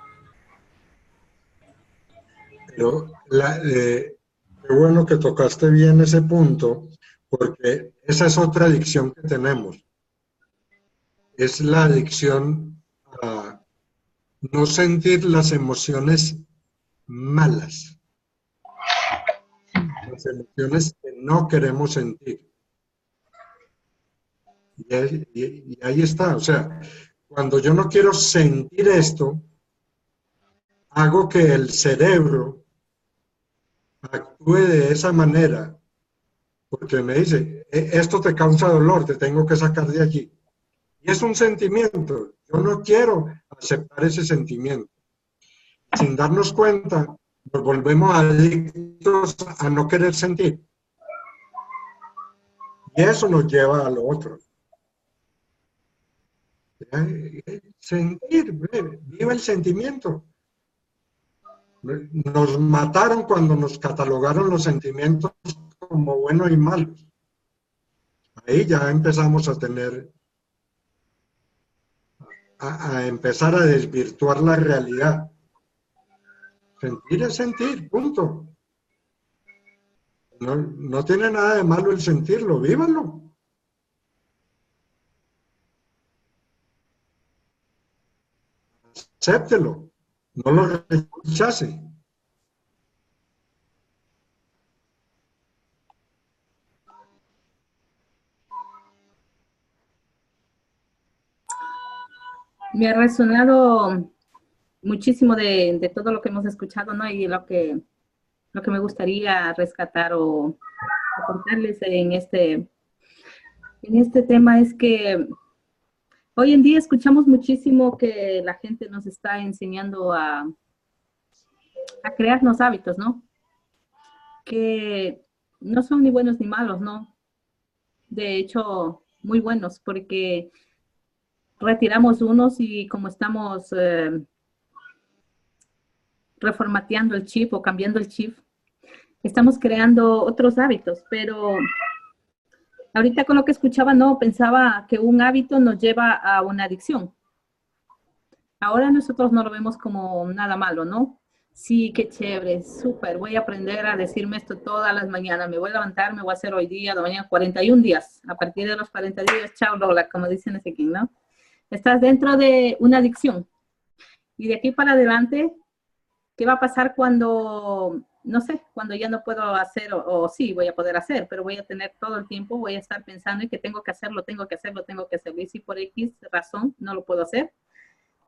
Pero qué bueno que tocaste bien ese punto, porque esa es otra adicción que tenemos. Es la adicción a no sentir las emociones malas, las emociones que no queremos sentir. Y ahí está, o sea, cuando yo no quiero sentir esto, hago que el cerebro actúe de esa manera, porque me dice, esto te causa dolor, te tengo que sacar de aquí. Y es un sentimiento, yo no quiero aceptar ese sentimiento. Sin darnos cuenta, nos volvemos adictos a no querer sentir. Y eso nos lleva a lo otro. Sentir, viva el sentimiento. Nos mataron cuando nos catalogaron los sentimientos como buenos y malos. Ahí ya empezamos a tener, a empezar a desvirtuar la realidad. Sentir es sentir, punto. No tiene nada de malo el sentirlo, vívanlo. Acéptelo, no lo rechace. Me ha resonado muchísimo de todo lo que hemos escuchado, ¿no? Y lo que me gustaría rescatar o aportarles en este tema es que hoy en día escuchamos muchísimo que la gente nos está enseñando a crearnos hábitos, ¿no? Que no son ni buenos ni malos, ¿no? De hecho, muy buenos, porque retiramos unos y como estamos reformateando el chip o cambiando el chip, estamos creando otros hábitos, pero ahorita con lo que escuchaba, no, pensaba que un hábito nos lleva a una adicción. Ahora nosotros no lo vemos como nada malo, ¿no? Sí, qué chévere, súper, voy a aprender a decirme esto todas las mañanas, me voy a levantar, me voy a hacer hoy día, de mañana 41 días, a partir de los 40 días, chao Lola, como dicen ese king, ¿no? Estás dentro de una adicción. Y de aquí para adelante, ¿qué va a pasar cuando, no sé, cuando ya no puedo hacer, o sí, voy a poder hacer, pero voy a tener todo el tiempo, voy a estar pensando en que tengo que hacerlo, tengo que hacerlo, tengo que hacerlo, y si por X razón no lo puedo hacer,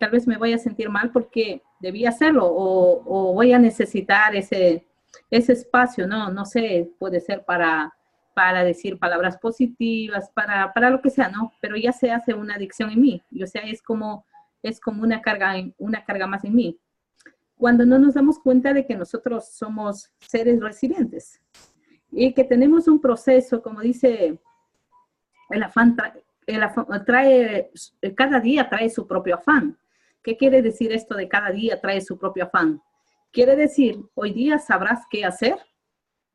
tal vez me voy a sentir mal porque debía hacerlo, o voy a necesitar ese espacio, ¿no? No sé, puede ser para decir palabras positivas, para lo que sea, ¿no? Pero ya se hace una adicción en mí, y, o sea, es como una carga más en mí. Cuando no nos damos cuenta de que nosotros somos seres resilientes y que tenemos un proceso, como dice el afán, cada día trae su propio afán. ¿Qué quiere decir esto de cada día trae su propio afán? Quiere decir, hoy día sabrás qué hacer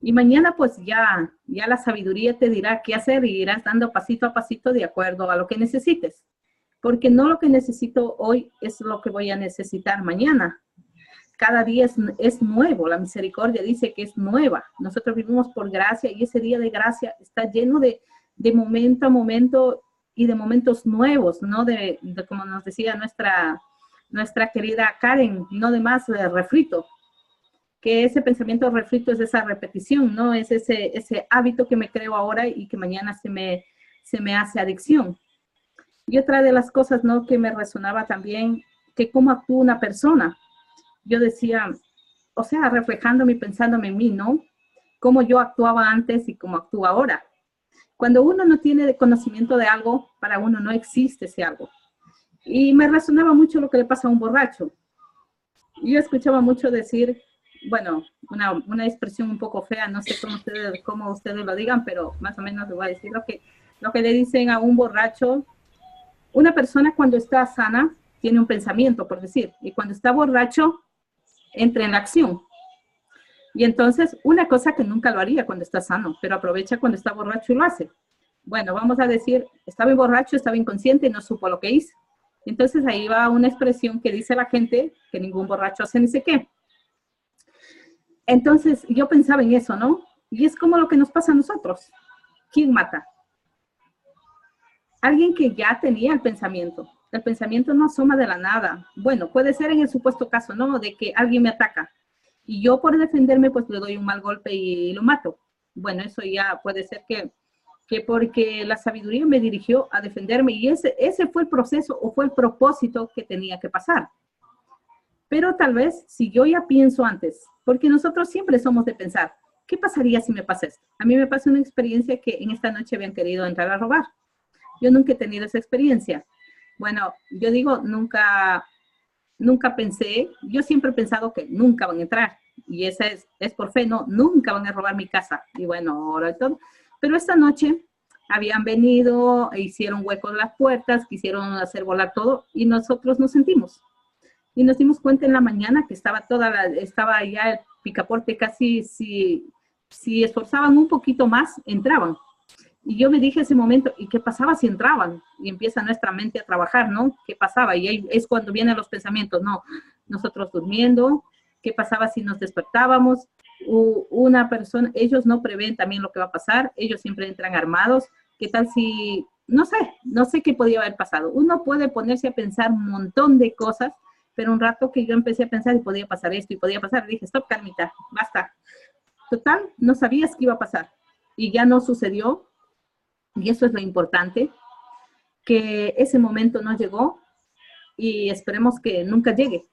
y mañana pues ya la sabiduría te dirá qué hacer y irás dando pasito a pasito de acuerdo a lo que necesites. Porque no lo que necesito hoy es lo que voy a necesitar mañana. Cada día es nuevo, la misericordia dice que es nueva. Nosotros vivimos por gracia y ese día de gracia está lleno de momento a momento y de momentos nuevos, ¿no? De como nos decía nuestra querida Karen, no de más refrito, que ese pensamiento refrito es esa repetición, ¿no? Es ese hábito que me creo ahora y que mañana se me hace adicción. Y otra de las cosas, ¿no? Que me resonaba también, que cómo actúa una persona. Yo decía, o sea, reflejándome y pensándome en mí, ¿no? Cómo yo actuaba antes y cómo actúo ahora. Cuando uno no tiene conocimiento de algo, para uno no existe ese algo. Y me resonaba mucho lo que le pasa a un borracho. Yo escuchaba mucho decir, bueno, una expresión un poco fea, no sé cómo ustedes lo digan, pero más o menos les voy a decir lo que le dicen a un borracho. Una persona cuando está sana tiene un pensamiento, por decir, y cuando está borracho entra en la acción. Y entonces, una cosa que nunca lo haría cuando está sano, pero aprovecha cuando está borracho y lo hace. Bueno, vamos a decir, estaba borracho, estaba inconsciente y no supo lo que hizo. Entonces, ahí va una expresión que dice la gente que ningún borracho hace ni sé qué. Entonces, yo pensaba en eso, ¿no? Y es como lo que nos pasa a nosotros. ¿Quién mata? Alguien que ya tenía el pensamiento. El pensamiento no asoma de la nada. Bueno, puede ser en el supuesto caso, ¿no? De que alguien me ataca. Y yo por defenderme, pues le doy un mal golpe y lo mato. Bueno, eso ya puede ser que porque la sabiduría me dirigió a defenderme y ese fue el proceso o fue el propósito que tenía que pasar. Pero tal vez si yo ya pienso antes, porque nosotros siempre somos de pensar, ¿qué pasaría si me pasa esto? A mí me pasó una experiencia que en esta noche habían querido entrar a robar. Yo nunca he tenido esa experiencia. Bueno, yo digo, nunca pensé, yo siempre he pensado que nunca van a entrar. Y esa es por fe, no, nunca van a robar mi casa. Y bueno, ahora y todo. Pero esta noche habían venido, hicieron huecos en las puertas, quisieron hacer volar todo y nosotros nos sentimos. Y nos dimos cuenta en la mañana que estaba ya el picaporte casi, si esforzaban un poquito más, entraban. Y yo me dije ese momento, ¿y qué pasaba si entraban? Y empieza nuestra mente a trabajar, ¿no? ¿Qué pasaba? Y ahí es cuando vienen los pensamientos, ¿no? Nosotros durmiendo, ¿qué pasaba si nos despertábamos? Una persona, ellos no prevén también lo que va a pasar, ellos siempre entran armados. ¿Qué tal si, no sé qué podía haber pasado? Uno puede ponerse a pensar un montón de cosas, pero un rato que yo empecé a pensar y podía pasar esto y podía pasar, dije, stop, Carmita, basta. Total, no sabías qué iba a pasar y ya no sucedió. Y eso es lo importante, que ese momento no llegó y esperemos que nunca llegue,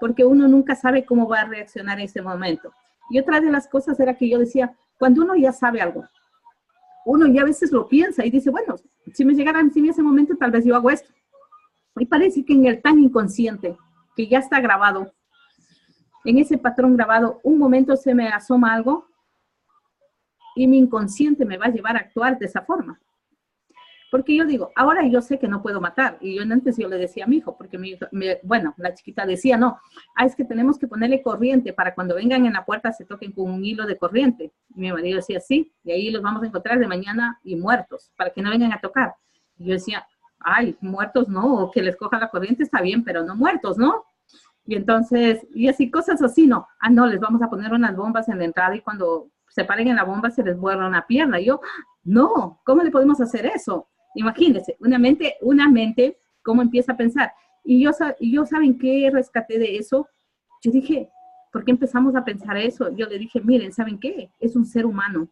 porque uno nunca sabe cómo va a reaccionar en ese momento. Y otra de las cosas era que yo decía, cuando uno ya sabe algo, uno ya a veces lo piensa y dice, bueno, si me llegara en ese momento, tal vez yo hago esto. Y parece que en el tan inconsciente, que ya está grabado, en ese patrón grabado, un momento se me asoma algo y mi inconsciente me va a llevar a actuar de esa forma. Porque yo digo, ahora yo sé que no puedo matar. Y yo antes yo le decía a mi hijo, porque bueno, la chiquita decía, no, es que tenemos que ponerle corriente para cuando vengan en la puerta se toquen con un hilo de corriente. Y mi marido decía, sí, y ahí los vamos a encontrar de mañana y muertos, para que no vengan a tocar. Y yo decía, ay, muertos no, o que les coja la corriente está bien, pero no muertos, ¿no? Y entonces, y así, cosas así, no. No, les vamos a poner unas bombas en la entrada y cuando se paren en la bomba se les vuelve una pierna. Y yo, no, ¿cómo le podemos hacer eso? Imagínense, una mente, ¿cómo empieza a pensar? Y yo ¿saben qué rescaté de eso? Yo dije, ¿por qué empezamos a pensar eso? Yo le dije, miren, ¿saben qué? Es un ser humano.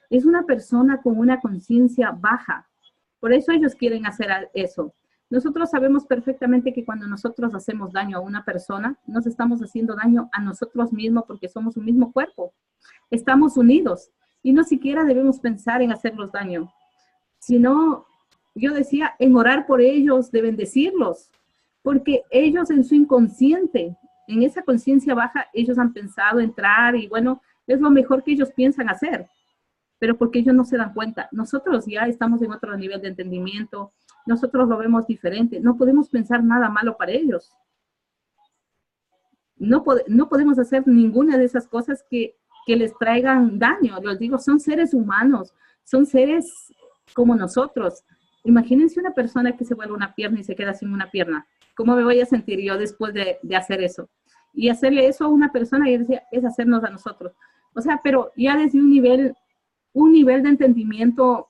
Es una persona con una conciencia baja. Por eso ellos quieren hacer eso. Nosotros sabemos perfectamente que cuando nosotros hacemos daño a una persona, nos estamos haciendo daño a nosotros mismos porque somos un mismo cuerpo. Estamos unidos y no siquiera debemos pensar en hacerlos daño, sino, yo decía, en orar por ellos, de bendecirlos, porque ellos en su inconsciente, en esa conciencia baja, ellos han pensado entrar y bueno, es lo mejor que ellos piensan hacer, pero porque ellos no se dan cuenta. Nosotros ya estamos en otro nivel de entendimiento, nosotros lo vemos diferente, no podemos pensar nada malo para ellos. No podemos hacer ninguna de esas cosas que les traigan daño. Les digo, son seres humanos, son seres como nosotros. Imagínense una persona que se vuelve una pierna y se queda sin una pierna. ¿Cómo me voy a sentir yo después de hacer eso? Y hacerle eso a una persona es hacernos a nosotros. O sea, pero ya desde un nivel de entendimiento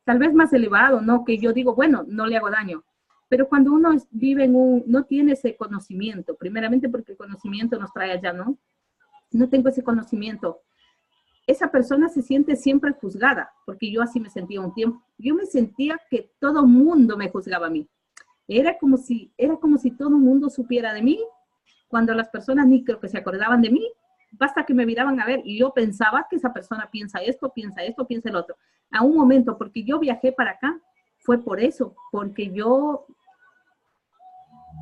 tal vez más elevado, ¿no? Que yo digo, bueno, no le hago daño. Pero cuando uno vive no tiene ese conocimiento, primeramente porque el conocimiento nos trae allá, ¿no? No tengo ese conocimiento. Esa persona se siente siempre juzgada, porque yo así me sentía un tiempo. Yo me sentía que todo mundo me juzgaba a mí. Era como si todo el mundo supiera de mí, cuando las personas ni creo que se acordaban de mí, basta que me miraban a ver y yo pensaba que esa persona piensa esto, piensa el otro. A un momento, porque yo viajé para acá, fue por eso, porque yo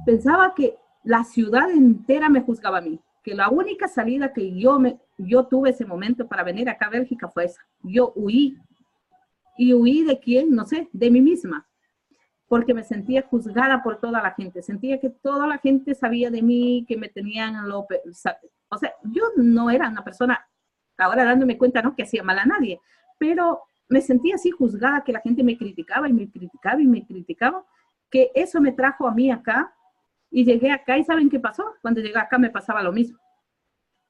pensaba que la ciudad entera me juzgaba a mí, que la única salida que yo tuve ese momento para venir acá a Bélgica fue esa. Yo huí. ¿Y huí de quién? No sé, de mí misma. Porque me sentía juzgada por toda la gente. Sentía que toda la gente sabía de mí, que me tenían o sea, yo no era una persona, ahora dándome cuenta, ¿no? Que hacía mal a nadie. Pero me sentía así juzgada, que la gente me criticaba y me criticaba y me criticaba, que eso me trajo a mí acá. Y llegué acá y ¿saben qué pasó? Cuando llegué acá me pasaba lo mismo.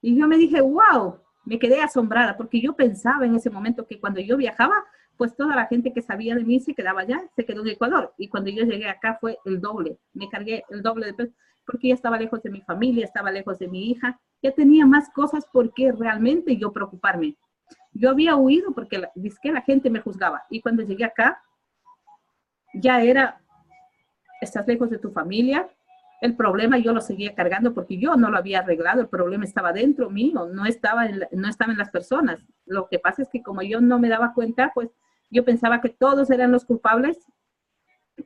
Y yo me dije, wow, me quedé asombrada porque yo pensaba en ese momento que cuando yo viajaba, pues toda la gente que sabía de mí se quedaba allá, se quedó en Ecuador. Y cuando yo llegué acá fue el doble, me cargué el doble de peso porque ya estaba lejos de mi familia, estaba lejos de mi hija, ya tenía más cosas por qué realmente yo preocuparme. Yo había huido porque la gente me juzgaba. Y cuando llegué acá, ya era, estás lejos de tu familia. El problema yo lo seguía cargando porque yo no lo había arreglado, el problema estaba dentro mío, no estaba en las personas. Lo que pasa es que como yo no me daba cuenta, pues yo pensaba que todos eran los culpables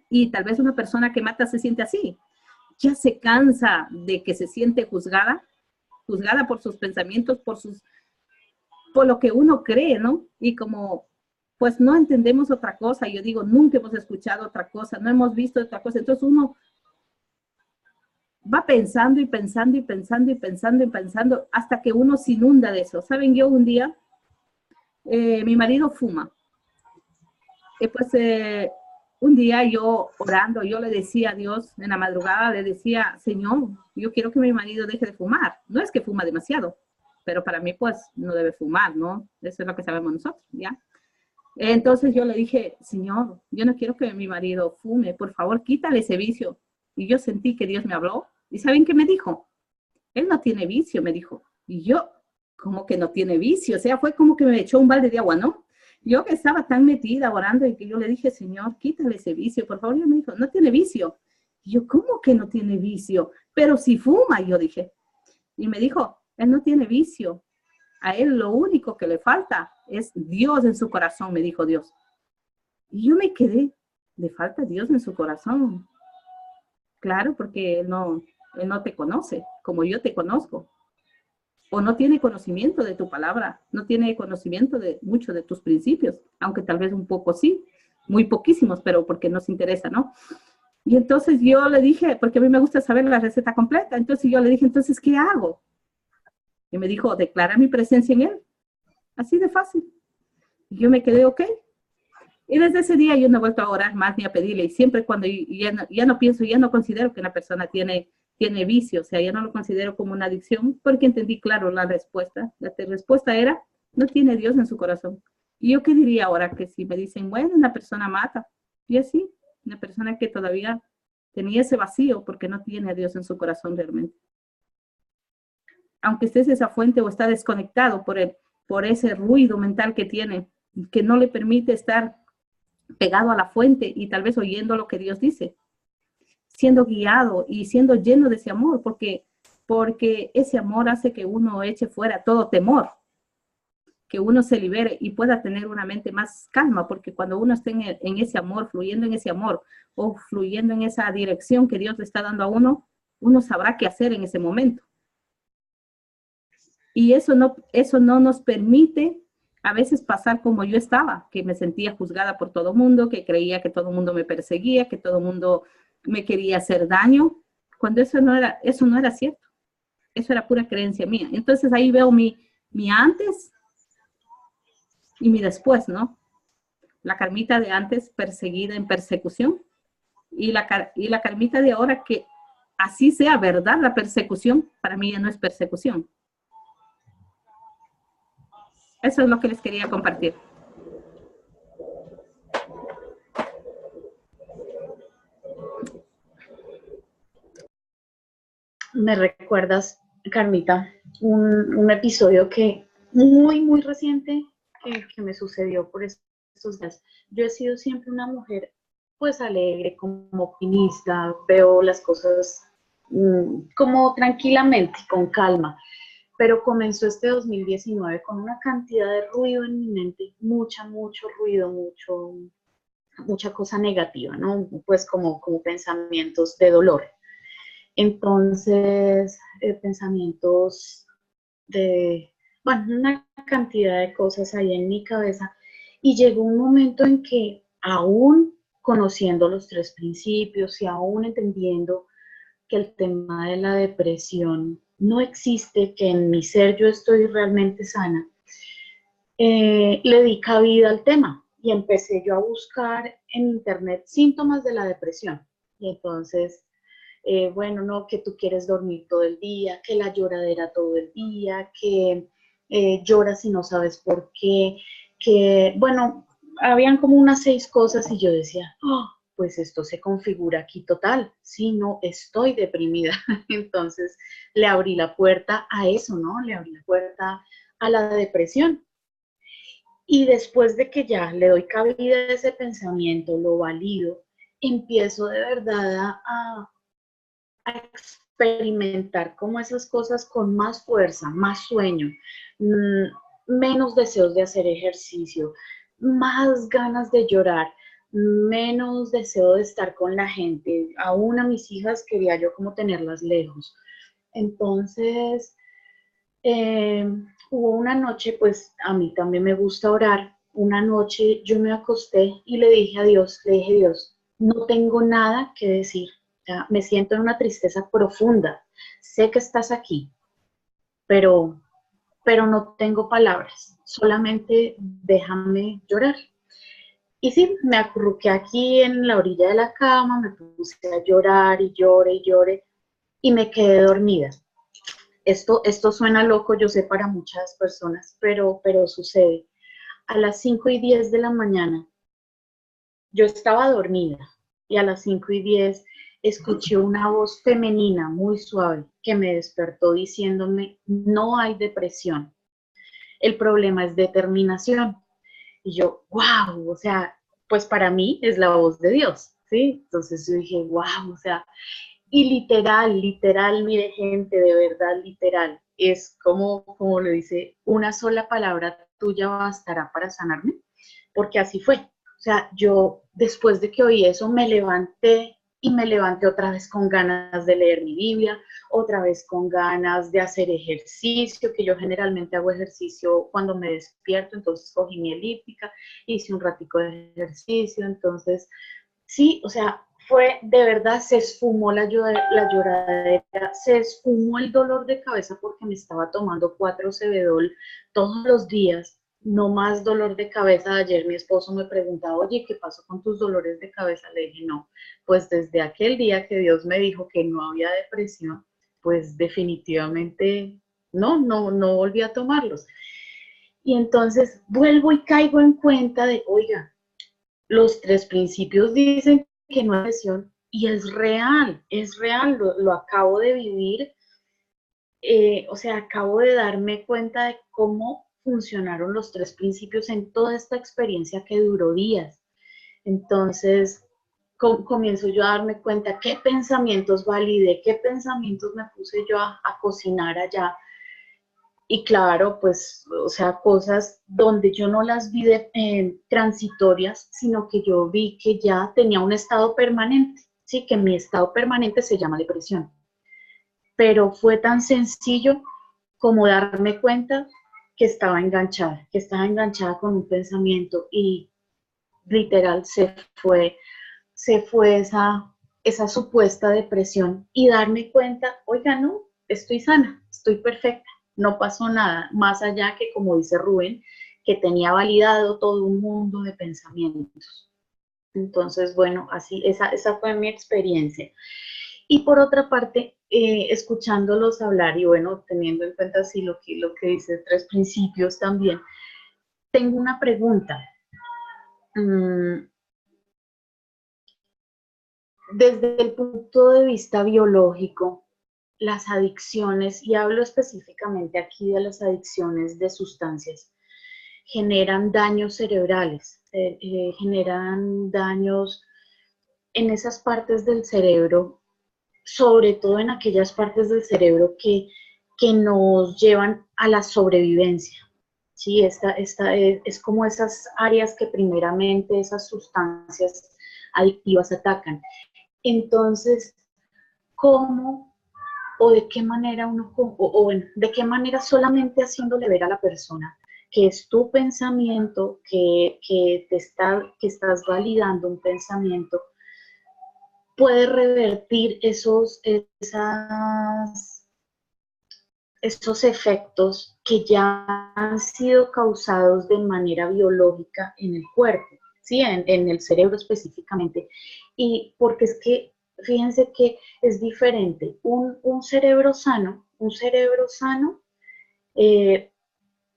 y tal vez una persona que mata se siente así. Ya se cansa de que se siente juzgada por sus pensamientos, por lo que uno cree, ¿no? Y como pues no entendemos otra cosa, yo digo, nunca hemos escuchado otra cosa, no hemos visto otra cosa, entonces uno va pensando y pensando y pensando y pensando y pensando hasta que uno se inunda de eso. ¿Saben? Yo un día, mi marido fuma. Un día yo orando, yo le decía a Dios en la madrugada, le decía, Señor, yo quiero que mi marido deje de fumar. No es que fuma demasiado, pero para mí pues no debe fumar, ¿no? Eso es lo que sabemos nosotros, ¿ya? Entonces yo le dije, Señor, yo no quiero que mi marido fume, por favor, quítale ese vicio. Y yo sentí que Dios me habló. ¿Y saben qué me dijo? Él no tiene vicio, me dijo. Y yo, ¿cómo que no tiene vicio? O sea, fue como que me echó un balde de agua, ¿no? Yo que estaba tan metida orando y que yo le dije, Señor, quítale ese vicio, por favor. Y él me dijo, no tiene vicio. Y yo, ¿cómo que no tiene vicio? Pero si fuma, yo dije. Y me dijo, él no tiene vicio. A él lo único que le falta es Dios en su corazón, me dijo Dios. Y yo me quedé, le falta Dios en su corazón. Claro, porque él no te conoce como yo te conozco. O no tiene conocimiento de tu palabra, no tiene conocimiento de muchos de tus principios, aunque tal vez un poco sí, muy poquísimos, pero porque nos interesa, ¿no? Y entonces yo le dije, porque a mí me gusta saber la receta completa, entonces yo le dije, entonces, ¿qué hago? Y me dijo, declara mi presencia en él. Así de fácil. Y yo me quedé, ok. Y desde ese día yo no he vuelto a orar más ni a pedirle. Y siempre cuando ya no pienso, ya no considero que una persona tiene vicio, o sea, ya no lo considero como una adicción, porque entendí claro la respuesta. La respuesta era, no tiene Dios en su corazón. ¿Y yo qué diría ahora? Que si me dicen, bueno, una persona mata. Y así, una persona que todavía tenía ese vacío porque no tiene a Dios en su corazón realmente. Aunque estés esa fuente o está desconectado por ese ruido mental que tiene, que no le permite estar pegado a la fuente y tal vez oyendo lo que Dios dice, siendo guiado y siendo lleno de ese amor, porque ese amor hace que uno eche fuera todo temor, que uno se libere y pueda tener una mente más calma, porque cuando uno esté en ese amor, fluyendo en ese amor o fluyendo en esa dirección que Dios le está dando a uno, uno sabrá qué hacer en ese momento. Y eso no nos permite a veces pasar como yo estaba, que me sentía juzgada por todo el mundo, que creía que todo el mundo me perseguía, que todo el mundo me quería hacer daño, cuando eso no era cierto. Eso era pura creencia mía. Entonces ahí veo mi antes y mi después, ¿no? La Carmita de antes perseguida en persecución y la Carmita de ahora que así sea verdad la persecución, para mí ya no es persecución. Eso es lo que les quería compartir. Me recuerdas, Carmita, un episodio muy reciente que me sucedió por estos días. Yo he sido siempre una mujer pues alegre, como optimista, veo las cosas como tranquilamente, con calma. Pero comenzó este 2019 con una cantidad de ruido en mi mente, mucho ruido, mucha cosa negativa, ¿no? Pues como pensamientos de dolor. Entonces, pensamientos de, bueno, una cantidad de cosas ahí en mi cabeza. Y llegó un momento en que, aún conociendo los 3 principios y aún entendiendo que el tema de la depresión no existe, que en mi ser yo estoy realmente sana, le di cabida al tema y empecé yo a buscar en internet síntomas de la depresión. Y entonces, bueno, no, que tú quieres dormir todo el día, que la lloradera todo el día, que lloras y no sabes por qué, que, bueno, habían como unas 6 cosas y yo decía, oh, pues esto se configura aquí total, sí, no, estoy deprimida. Entonces le abrí la puerta a eso, ¿no? Le abrí la puerta a la depresión. Y después de que ya le doy cabida a ese pensamiento, lo valido, empiezo de verdad a experimentar como esas cosas con más fuerza, más sueño, menos deseos de hacer ejercicio, más ganas de llorar, menos deseo de estar con la gente. Aún a mis hijas quería yo como tenerlas lejos. Entonces, hubo una noche, pues a mí también me gusta orar. Una noche yo me acosté y le dije, Dios, no tengo nada que decir. Me siento en una tristeza profunda. Sé que estás aquí, pero no tengo palabras. Solamente déjame llorar. Y sí, me acurruqué aquí en la orilla de la cama, me puse a llorar y lloré y me quedé dormida. Esto suena loco, yo sé, para muchas personas, pero sucede. A las 5:10 de la mañana, yo estaba dormida y a las 5:10 escuché una voz femenina muy suave que me despertó diciéndome, no hay depresión, el problema es determinación. Y yo, wow, o sea, pues para mí es la voz de Dios, ¿sí? Entonces yo dije, wow, o sea, y literal, mire gente, de verdad, literal, es como lo dice, una sola palabra tuya bastará para sanarme, porque así fue. O sea, yo después de que oí eso me levanté y me levanté otra vez con ganas de leer mi Biblia, otra vez con ganas de hacer ejercicio, que yo generalmente hago ejercicio cuando me despierto, entonces cogí mi elíptica, hice un ratico de ejercicio, entonces sí, o sea, fue de verdad, se esfumó la lloradera, se esfumó el dolor de cabeza porque me estaba tomando 4 Cebedol todos los días, no más dolor de cabeza. Ayer mi esposo me preguntaba, oye, ¿qué pasó con tus dolores de cabeza? Le dije, no, pues desde aquel día que Dios me dijo que no había depresión, pues definitivamente no volví a tomarlos. Y entonces vuelvo y caigo en cuenta de, oiga, los 3 principios dicen que no es depresión y es real, lo acabo de vivir, o sea, acabo de darme cuenta de cómo funcionaron los 3 principios en toda esta experiencia que duró días. Entonces, comienzo yo a darme cuenta qué pensamientos validé, qué pensamientos me puse yo a cocinar allá. Y claro, pues, o sea, cosas donde yo no las vi transitorias, sino que yo vi que ya tenía un estado permanente, sí, que mi estado permanente se llama depresión. Pero fue tan sencillo como darme cuenta que estaba enganchada con un pensamiento y literal se fue esa supuesta depresión y darme cuenta, oiga, no, estoy sana, estoy perfecta. No pasó nada, más allá que, como dice Rubén, que tenía validado todo un mundo de pensamientos. Entonces, bueno, así, esa fue mi experiencia. Y por otra parte, escuchándolos hablar y bueno, teniendo en cuenta así lo que dice 3 principios también, tengo una pregunta. Desde el punto de vista biológico, las adicciones, y hablo específicamente aquí de las adicciones de sustancias, generan daños cerebrales, generan daños en esas partes del cerebro, sobre todo en aquellas partes del cerebro que nos llevan a la sobrevivencia. Sí, esta es como esas áreas que primeramente esas sustancias adictivas atacan. Entonces, ¿cómo o de qué manera bueno, de qué manera solamente haciéndole ver a la persona que es tu pensamiento, que estás validando un pensamiento, puede revertir esos efectos que ya han sido causados de manera biológica en el cuerpo, ¿sí? En el cerebro específicamente. Y porque es que, fíjense que es diferente. Un cerebro sano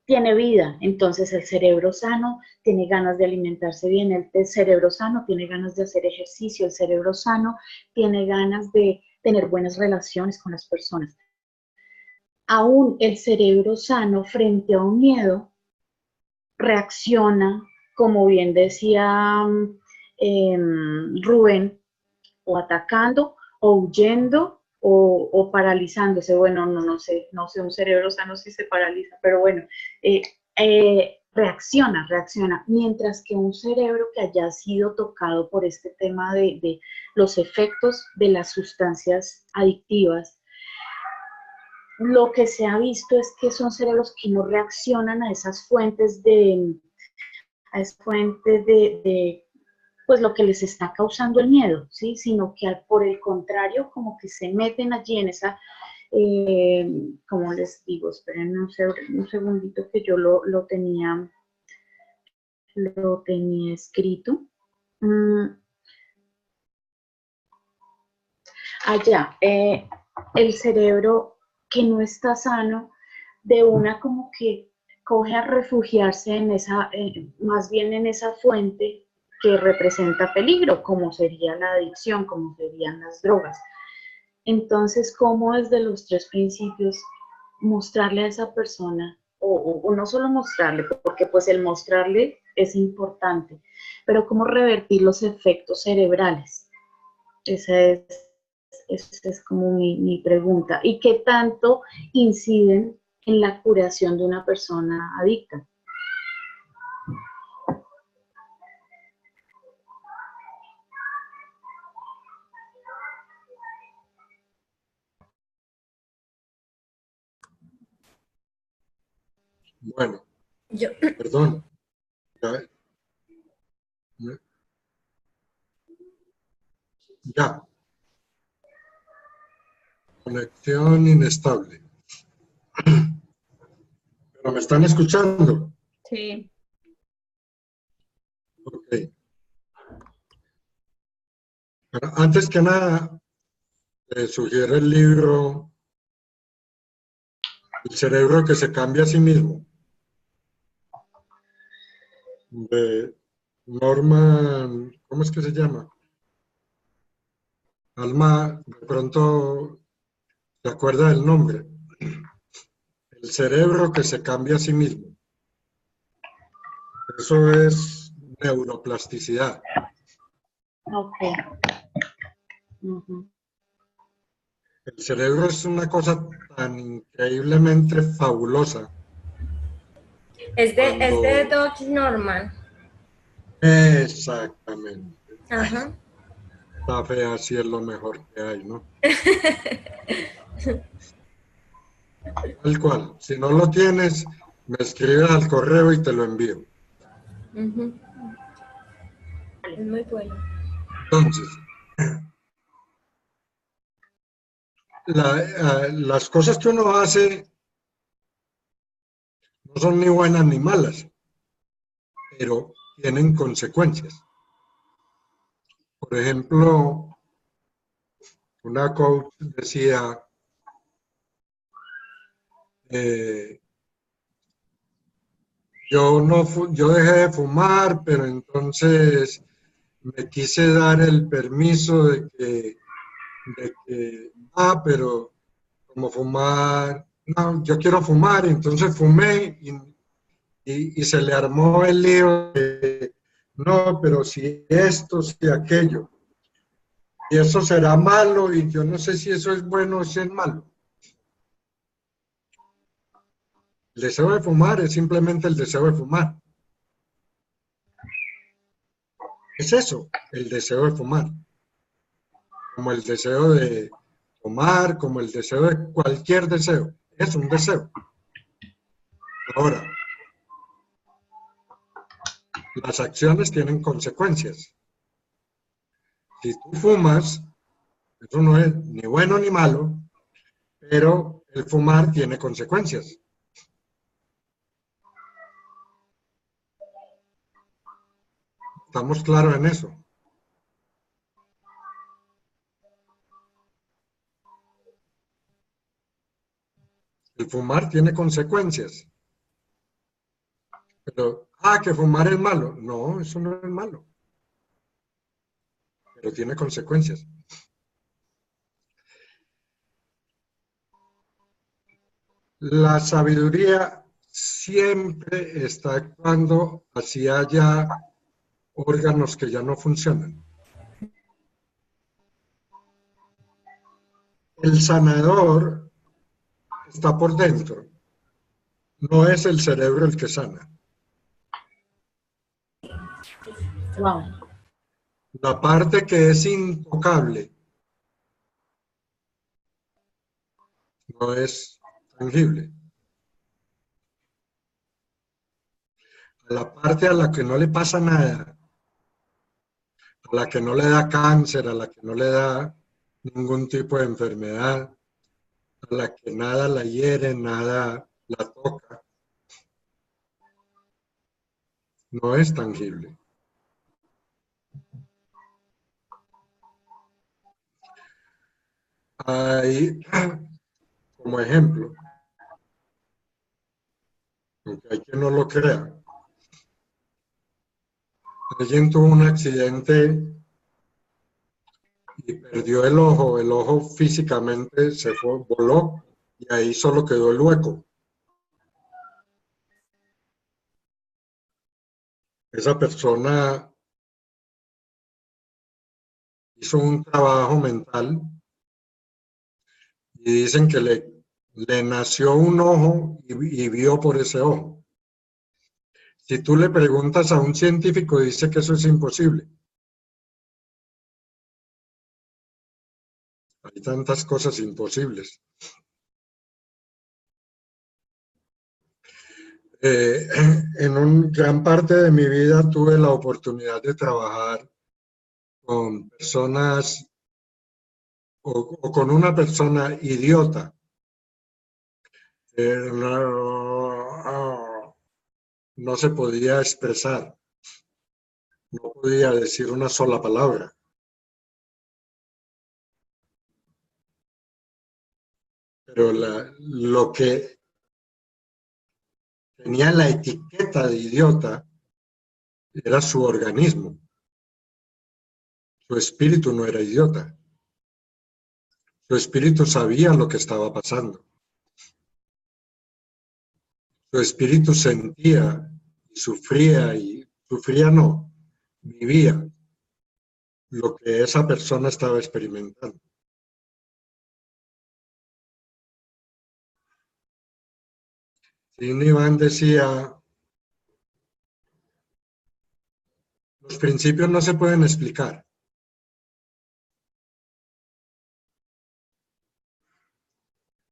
tiene vida. Entonces el cerebro sano tiene ganas de alimentarse bien, el cerebro sano tiene ganas de hacer ejercicio, el cerebro sano tiene ganas de tener buenas relaciones con las personas. Aún el cerebro sano frente a un miedo reacciona, como bien decía Rubén, o atacando, o huyendo, o paralizándose. Bueno, no sé, un cerebro sano si se paraliza, pero bueno, reacciona, mientras que un cerebro que haya sido tocado por este tema de los efectos de las sustancias adictivas, lo que se ha visto es que son cerebros que no reaccionan a esas fuentes pues lo que les está causando el miedo, ¿sí? Sino que por el contrario, como que se meten allí en esa, como les digo, esperen un segundito que yo lo tenía escrito. Allá, el cerebro que no está sano, de una como que coge a refugiarse en más bien en esa fuente que representa peligro, como sería la adicción, como serían las drogas. Entonces, ¿cómo desde los 3 principios mostrarle a esa persona, o no solo mostrarle, porque pues el mostrarle es importante, pero cómo revertir los efectos cerebrales? Esa es como mi pregunta. ¿Y qué tanto inciden en la curación de una persona adicta? Bueno, Yo, perdón. Ya, ya. Conexión inestable. ¿Pero me están escuchando? Sí. Ok. Pero antes que nada, sugiero el libro El cerebro que se cambia a sí mismo, de Norman, ¿cómo es que se llama? Alma, de pronto se acuerda del nombre. El cerebro que se cambia a sí mismo. Eso es neuroplasticidad. Ok. Ujú. El cerebro es una cosa tan increíblemente fabulosa. es de Cuando... Doc Norman. Exactamente. Ajá. La fe así es lo mejor que hay, ¿no? Tal cual. Si no lo tienes, me escribes al correo y te lo envío. Ujú. Es muy bueno. Entonces, las cosas que uno hace no son ni buenas ni malas, pero tienen consecuencias. Por ejemplo, una coach decía, eh, yo dejé de fumar, pero entonces me quise dar el permiso pero como fumar, no, yo quiero fumar, y entonces fumé y se le armó el lío de, no, pero si esto, si aquello, y eso será malo, y yo no sé si eso es bueno o si es malo. El deseo de fumar es simplemente el deseo de fumar. Es eso, el deseo de fumar. Como el deseo de tomar, como el deseo de cualquier deseo. Es un deseo. Ahora, las acciones tienen consecuencias. Si tú fumas, eso no es ni bueno ni malo, pero el fumar tiene consecuencias. ¿Estamos claros en eso? El fumar tiene consecuencias. Pero, que fumar es malo. No, eso no es malo. Pero tiene consecuencias. La sabiduría siempre está actuando hacia haya órganos que ya no funcionan. El sanador está por dentro. No es el cerebro el que sana. Wow. La parte que es intocable no es tangible. A la parte a la que no le pasa nada, a la que no le da cáncer, a la que no le da ningún tipo de enfermedad, a la que nada la hiere, nada la toca, no es tangible. Hay, como ejemplo, aunque hay quien no lo crea, alguien tuvo un accidente y perdió el ojo físicamente se fue, voló y ahí solo quedó el hueco. Esa persona hizo hizo un trabajo mental y dicen que le nació un ojo y vio por ese ojo. Si tú le preguntas a un científico, dice que eso es imposible. Hay tantas cosas imposibles. En gran parte de mi vida tuve la oportunidad de trabajar con personas o con una persona idiota. No se podía expresar, no podía decir una sola palabra. Pero lo que tenía la etiqueta de idiota era su organismo. Su espíritu no era idiota. Su espíritu sabía lo que estaba pasando. Su espíritu sentía y sufría no, vivía lo que esa persona estaba experimentando. Iván decía, los principios no se pueden explicar.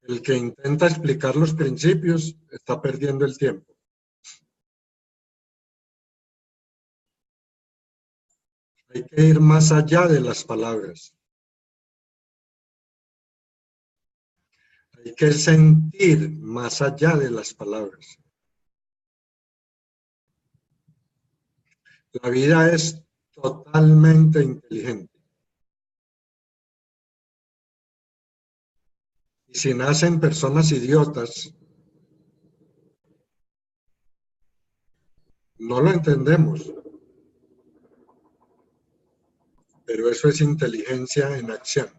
El que intenta explicar los principios está perdiendo el tiempo. Hay que ir más allá de las palabras. Hay que sentir más allá de las palabras. La vida es totalmente inteligente. Y si nacen personas idiotas, no lo entendemos. Pero eso es inteligencia en acción.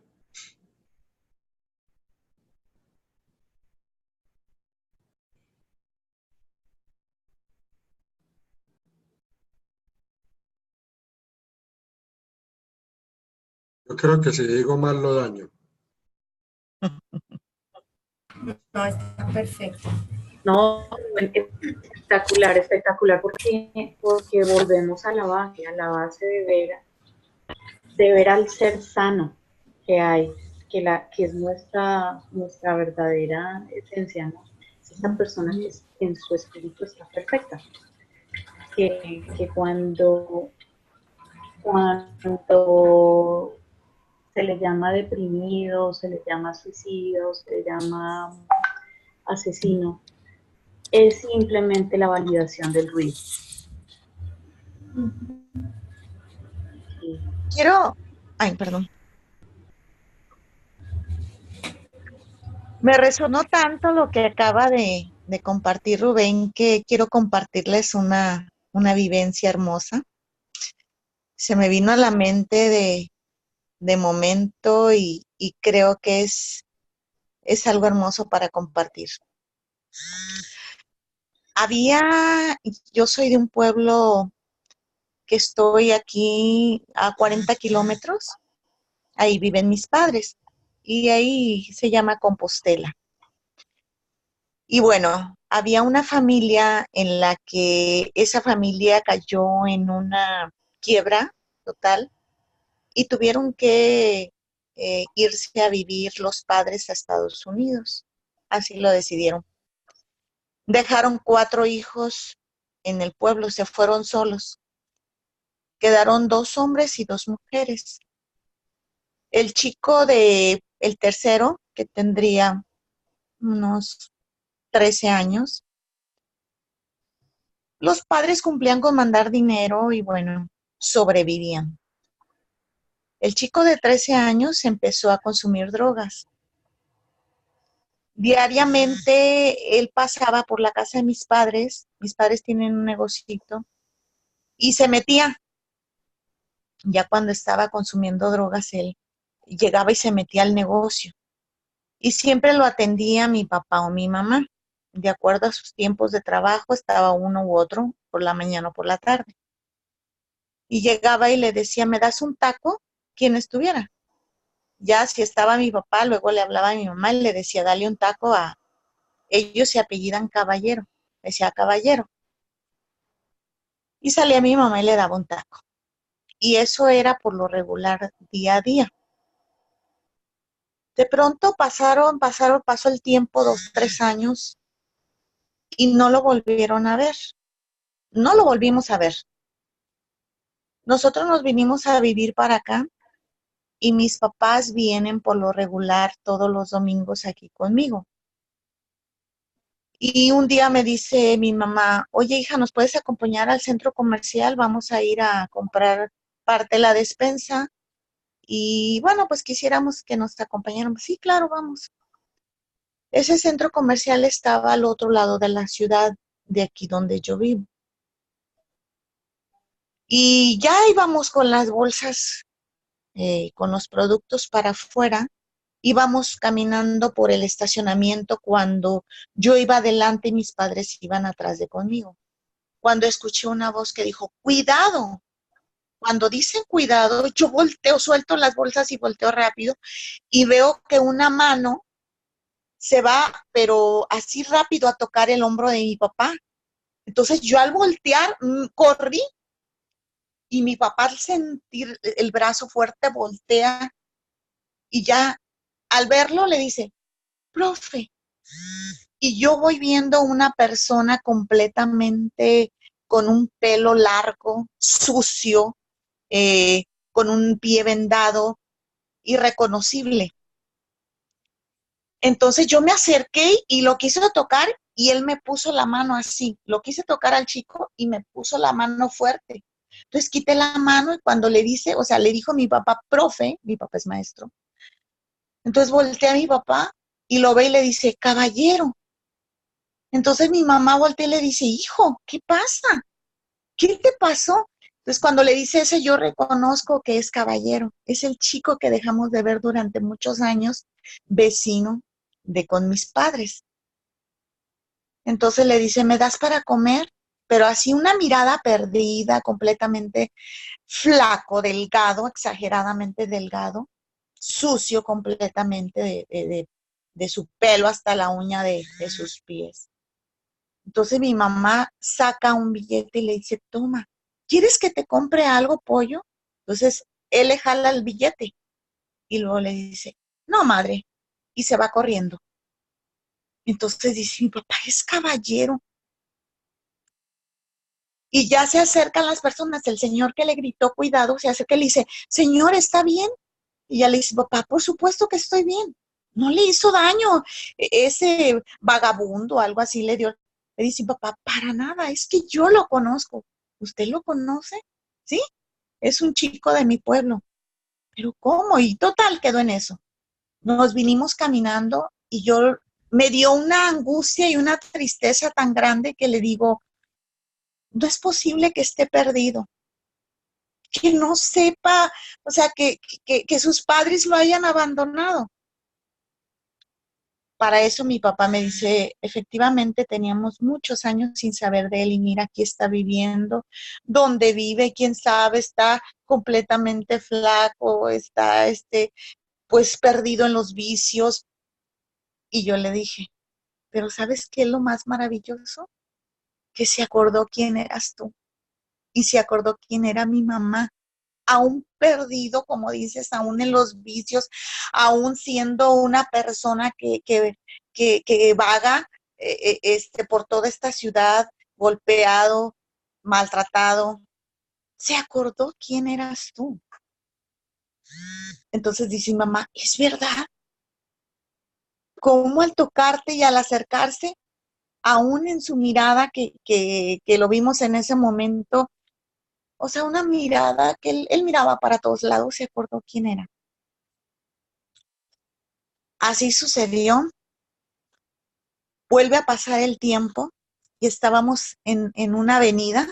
Yo creo que si digo mal lo daño. No, está perfecto. No, espectacular, espectacular, porque volvemos a la base de ver al ser sano que hay, que es nuestra verdadera esencia, ¿no? Es esa persona que en su espíritu está perfecta, que cuando se le llama deprimido, se le llama suicidio, se le llama asesino, es simplemente la validación del ruido. Perdón. Me resonó tanto lo que acaba de compartir Rubén, que quiero compartirles una vivencia hermosa. Se me vino a la mente de momento y creo que es algo hermoso para compartir. Yo soy de un pueblo que estoy aquí a 40 kilómetros, ahí viven mis padres y ahí se llama Compostela. Y bueno, había una familia en la que esa familia cayó en una quiebra total y tuvieron que irse a vivir los padres a Estados Unidos. Así lo decidieron. Dejaron 4 hijos en el pueblo, se fueron solos. Quedaron 2 hombres y 2 mujeres. El chico el tercero, que tendría unos 13 años, los padres cumplían con mandar dinero y bueno, sobrevivían. El chico de 13 años empezó a consumir drogas. Diariamente él pasaba por la casa de mis padres tienen un negocito, y se metía. Ya cuando estaba consumiendo drogas, él llegaba y se metía al negocio. Y siempre lo atendía mi papá o mi mamá. De acuerdo a sus tiempos de trabajo, estaba uno u otro, por la mañana o por la tarde. Y llegaba y le decía, ¿me das un taco? quien estuviera. Ya si estaba mi papá, luego le hablaba a mi mamá y le decía, dale un taco a... Ellos se apellidan Caballero. Decía Caballero. Y salía mi mamá y le daba un taco. Y eso era por lo regular día a día. De pronto pasó el tiempo, 2, 3 años, y no lo volvieron a ver. No lo volvimos a ver. Nosotros nos vinimos a vivir para acá y mis papás vienen por lo regular todos los domingos aquí conmigo. Y un día me dice mi mamá, oye hija, ¿nos puedes acompañar al centro comercial? Vamos a ir a comprar parte de la despensa. Y bueno, pues quisiéramos que nos acompañaran. Sí, claro, vamos. Ese centro comercial estaba al otro lado de la ciudad de aquí donde yo vivo. Y ya íbamos con las bolsas, con los productos para afuera. Íbamos caminando por el estacionamiento cuando yo iba adelante y mis padres iban atrás de conmigo. Cuando escuché una voz que dijo, ¡cuidado! Cuando dicen cuidado, yo volteo, suelto las bolsas y volteo rápido y veo que una mano se va, pero así rápido a tocar el hombro de mi papá. Entonces yo al voltear, corrí y mi papá al sentir el brazo fuerte voltea y ya al verlo le dice, profe. Y yo voy viendo una persona completamente con un pelo largo, sucio, con un pie vendado, irreconocible. Entonces yo me acerqué y lo quise tocar y él me puso la mano así. Lo quise tocar al chico y me puso la mano fuerte. Entonces quité la mano y cuando le dice, o sea, le dijo mi papá, profe, mi papá es maestro. Entonces volteé a mi papá y lo ve y le dice, caballero. Entonces mi mamá voltea y le dice, hijo, ¿qué pasa? ¿Qué te pasó? Entonces cuando le dice eso, yo reconozco que es caballero. Es el chico que dejamos de ver durante muchos años, vecino de con mis padres. Entonces le dice, ¿me das para comer? Pero así una mirada perdida, completamente flaco, delgado, exageradamente delgado, sucio completamente de su pelo hasta la uña de sus pies. Entonces mi mamá saca un billete y le dice, toma, ¿quieres que te compre algo, pollo? Entonces él le jala el billete y luego le dice, no, madre, y se va corriendo. Entonces dice, mi papá es caballero. Y ya se acercan las personas, el señor que le gritó, cuidado, se acerca y le dice, señor, ¿está bien? Y ya le dice, papá, por supuesto que estoy bien. No le hizo daño ese vagabundo, algo así le dio. Le dice, papá, para nada, es que yo lo conozco. ¿Usted lo conoce? ¿Sí? Es un chico de mi pueblo. ¿Pero cómo? Y total, quedó en eso. Nos vinimos caminando y yo me dio una angustia y una tristeza tan grande que le digo, no es posible que esté perdido, que no sepa, o sea, que sus padres lo hayan abandonado. Para eso mi papá me dice, efectivamente teníamos muchos años sin saber de él y mira, aquí está viviendo, dónde vive, quién sabe, está completamente flaco, está pues perdido en los vicios. Y yo le dije, pero ¿sabes qué es lo más maravilloso? Que se acordó quién eras tú y se acordó quién era mi mamá. Aún perdido, como dices, aún en los vicios, aún siendo una persona que vaga por toda esta ciudad, golpeado, maltratado, se acordó quién eras tú. Entonces dice mamá, es verdad, cómo al tocarte y al acercarse, aún en su mirada que lo vimos en ese momento, o sea, una mirada que él miraba para todos lados, se acordó quién era. Así sucedió. Vuelve a pasar el tiempo y estábamos en una avenida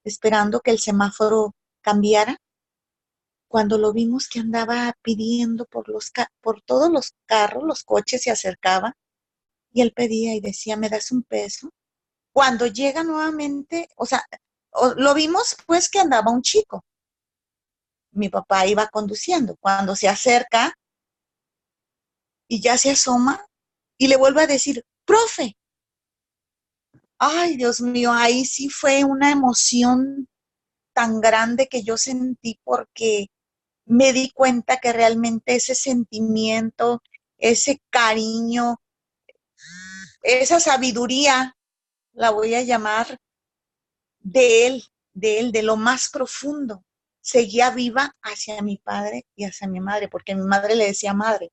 esperando que el semáforo cambiara. Cuando lo vimos que andaba pidiendo por todos los carros, los coches se acercaba y él pedía y decía, ¿me das un peso? Cuando llega nuevamente, o sea, lo vimos pues que andaba un chico mi papá iba conduciendo. Cuando se acerca y ya se asoma y le vuelve a decir, profe. Ay, Dios mío, ahí sí fue una emoción tan grande que yo sentí porque me di cuenta que realmente ese sentimiento, ese cariño, esa sabiduría, la voy a llamar, de lo más profundo, seguía viva hacia mi padre y hacia mi madre, porque mi madre le decía madre.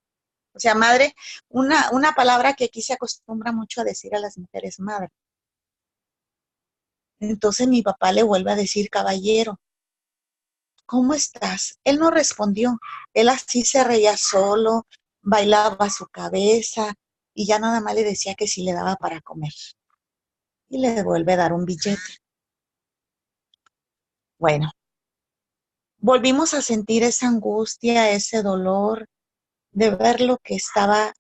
O sea, madre, una palabra que aquí se acostumbra mucho a decir a las mujeres, madre. Entonces mi papá le vuelve a decir, caballero, ¿cómo estás? Él no respondió, él así se reía solo, bailaba su cabeza y ya nada más le decía que sí le daba para comer. Y le vuelve a dar un billete. Bueno, volvimos a sentir esa angustia, ese dolor de ver lo que estaba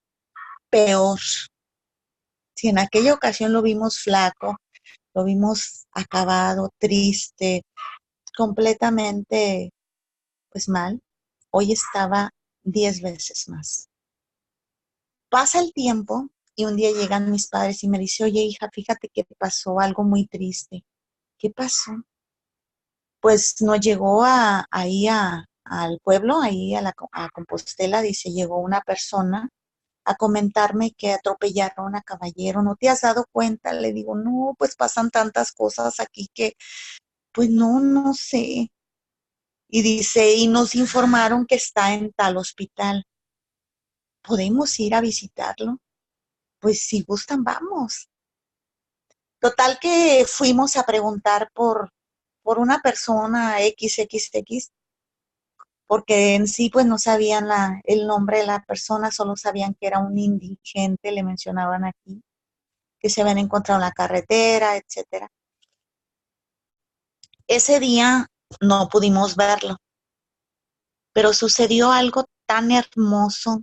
peor. Si en aquella ocasión lo vimos flaco, lo vimos acabado, triste, completamente pues mal, hoy estaba 10 veces más. Pasa el tiempo y un día llegan mis padres y me dice, oye hija, fíjate que pasó algo muy triste. ¿Qué pasó? Pues nos llegó al pueblo, ahí a Compostela, dice, llegó una persona a comentarme que atropellaron a caballero. ¿No te has dado cuenta? Le digo, no, pues pasan tantas cosas aquí que, pues no sé. Y dice, y nos informaron que está en tal hospital. ¿Podemos ir a visitarlo? Pues si gustan, vamos. Total que fuimos a preguntar por una persona XXX, porque en sí pues no sabían el nombre de la persona, solo sabían que era un indigente, le mencionaban aquí, que se habían encontrado en la carretera, etcétera. Ese día no pudimos verlo, pero sucedió algo tan hermoso,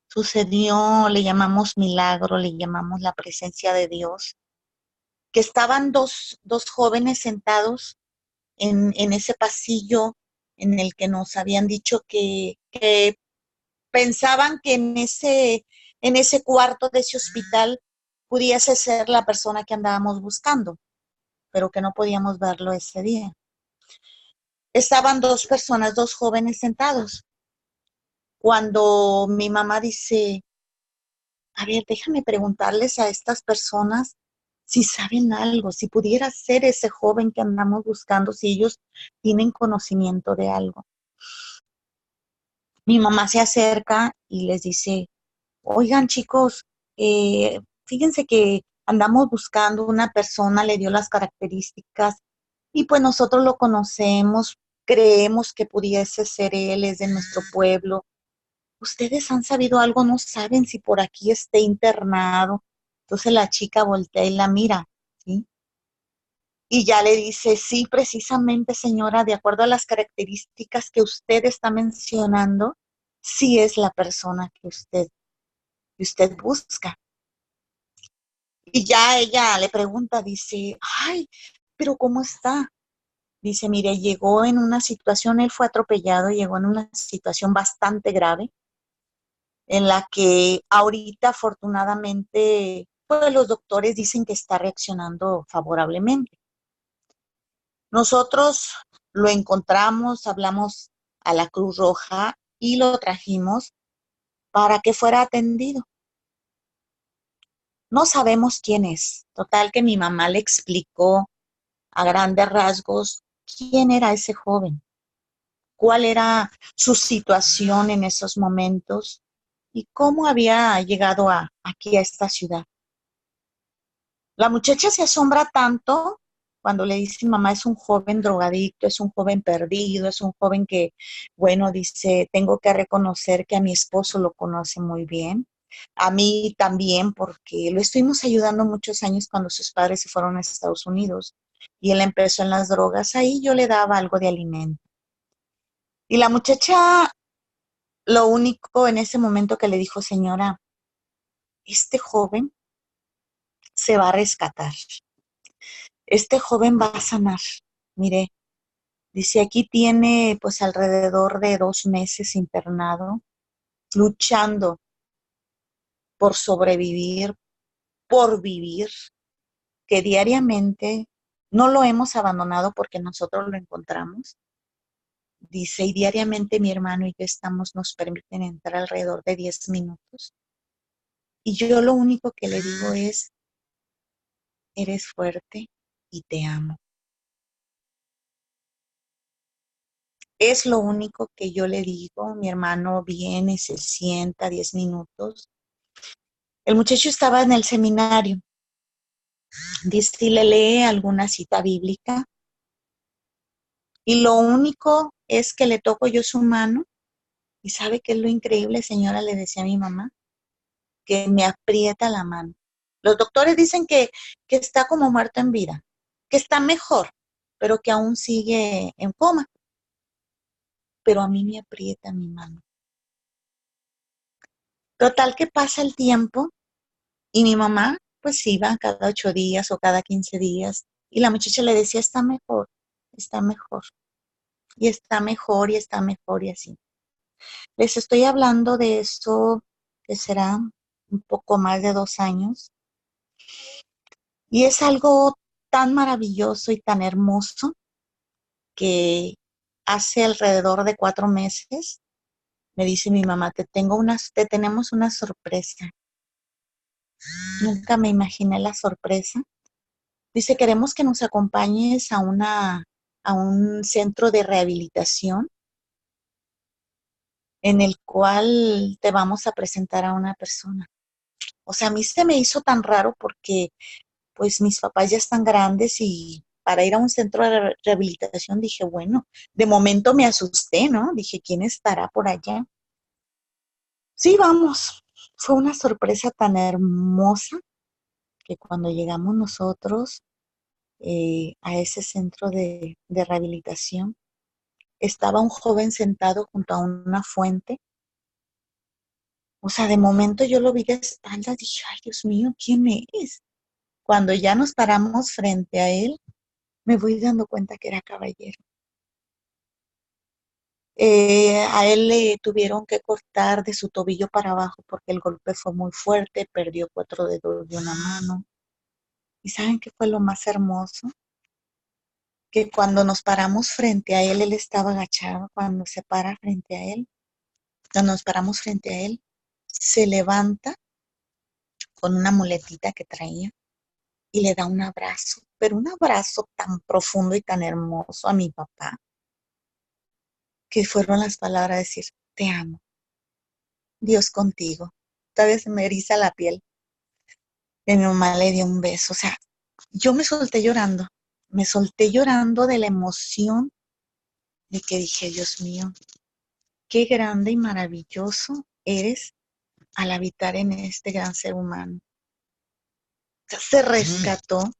sucedió, le llamamos milagro, le llamamos la presencia de Dios, que estaban dos jóvenes sentados en ese pasillo en el que nos habían dicho que pensaban que en ese cuarto de ese hospital pudiese ser la persona que andábamos buscando, pero que no podíamos verlo ese día. Estaban dos personas, dos jóvenes sentados. Cuando mi mamá dice, a ver, déjame preguntarles a estas personas si saben algo, si pudiera ser ese joven que andamos buscando, si ellos tienen conocimiento de algo. Mi mamá se acerca y les dice, oigan chicos, fíjense que andamos buscando una persona, le dio las características y pues nosotros lo conocemos, creemos que pudiese ser él, es de nuestro pueblo. ¿Ustedes han sabido algo? ¿No saben si por aquí esté internado? Entonces la chica voltea y la mira, ¿sí? Y ya le dice, sí, precisamente señora, de acuerdo a las características que usted está mencionando, sí es la persona que usted busca. Y ya ella le pregunta, dice, ay, pero ¿cómo está? Dice, mire, llegó en una situación, él fue atropellado, llegó en una situación bastante grave, en la que ahorita afortunadamente, pues los doctores dicen que está reaccionando favorablemente. Nosotros lo encontramos, hablamos a la Cruz Roja y lo trajimos para que fuera atendido. No sabemos quién es. Total que mi mamá le explicó a grandes rasgos quién era ese joven, cuál era su situación en esos momentos y cómo había llegado aquí a esta ciudad. La muchacha se asombra tanto cuando le dice, mamá, es un joven drogadicto, es un joven perdido, es un joven que, bueno, dice, tengo que reconocer que a mi esposo lo conoce muy bien, a mí también, porque lo estuvimos ayudando muchos años cuando sus padres se fueron a Estados Unidos y él empezó en las drogas, ahí yo le daba algo de alimento. Y la muchacha, lo único en ese momento que le dijo, señora, este joven se va a rescatar. Este joven va a sanar. Mire, Dice, aquí tiene pues alrededor de 2 meses internado, luchando por sobrevivir, por vivir, que diariamente no lo hemos abandonado porque nosotros lo encontramos. Dice, y diariamente mi hermano y yo nos permiten entrar alrededor de 10 minutos. Y yo lo único que le digo es, eres fuerte y te amo. Es lo único que yo le digo. Mi hermano viene, se sienta 10 minutos. El muchacho estaba en el seminario. Dice, y le lee alguna cita bíblica. Y lo único es que le toco yo su mano. ¿Y sabe qué es lo increíble, señora? Le decía a mi mamá, que me aprieta la mano. Los doctores dicen que está como muerto en vida, que está mejor, pero que aún sigue en coma. Pero a mí me aprieta mi mano. Total que pasa el tiempo y mi mamá pues iba cada 8 días o cada 15 días y la muchacha le decía, está mejor y está mejor y está mejor y así. Les estoy hablando de esto que será un poco más de 2 años y es algo tan maravilloso y tan hermoso que hace alrededor de 4 meses me dice mi mamá, te tenemos una sorpresa. Nunca me imaginé la sorpresa. Dice, queremos que nos acompañes a un centro de rehabilitación en el cual te vamos a presentar a una persona. O sea, a mí se me hizo tan raro porque pues mis papás ya están grandes y para ir a un centro de rehabilitación dije, bueno, de momento me asusté, ¿no? Dije, ¿quién estará por allá? Sí, vamos. Fue una sorpresa tan hermosa que cuando llegamos nosotros a ese centro de rehabilitación, estaba un joven sentado junto a una fuente. O sea, de momento yo lo vi de espaldas, dije, ay, Dios mío, ¿quién es? Cuando ya nos paramos frente a él, me voy dando cuenta que era caballero. A él le tuvieron que cortar de su tobillo para abajo porque el golpe fue muy fuerte, perdió 4 dedos de una mano. ¿Y saben qué fue lo más hermoso? Que cuando nos paramos frente a él, él estaba agachado. Cuando se para frente a él, cuando nos paramos frente a él, se levanta con una muletita que traía y le da un abrazo, pero un abrazo tan profundo y tan hermoso a mi papá, que fueron las palabras de decir, te amo, Dios contigo. Todavía se me eriza la piel. Y mi mamá le dio un beso. O sea, yo me solté llorando de la emoción de que dije, Dios mío, qué grande y maravilloso eres al habitar en este gran ser humano. O sea, se rescató,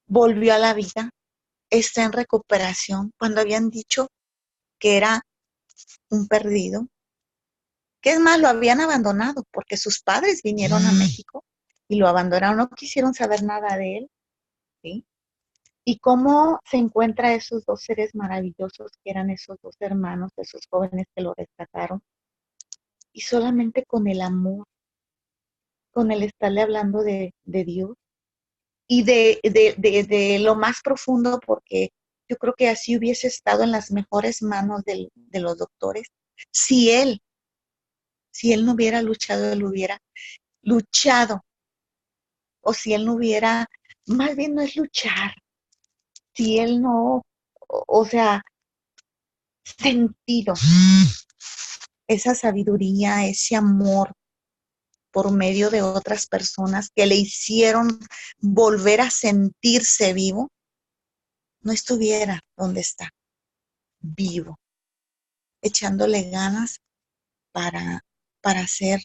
volvió a la vida, está en recuperación, cuando habían dicho que era un perdido, que es más, lo habían abandonado porque sus padres vinieron a México y lo abandonaron, no quisieron saber nada de él, ¿sí? Y cómo se encuentra esos 2 seres maravillosos que eran esos 2 hermanos, esos jóvenes que lo rescataron, y solamente con el amor, con el estarle hablando de Dios y de lo más profundo, porque yo creo que así hubiese estado en las mejores manos de los doctores, si él no hubiera luchado, él hubiera luchado, o si él no hubiera, más bien no es luchar, si él no, o sea, sentido esa sabiduría, ese amor por medio de otras personas que le hicieron volver a sentirse vivo, no estuviera donde está, vivo, echándole ganas para, para ser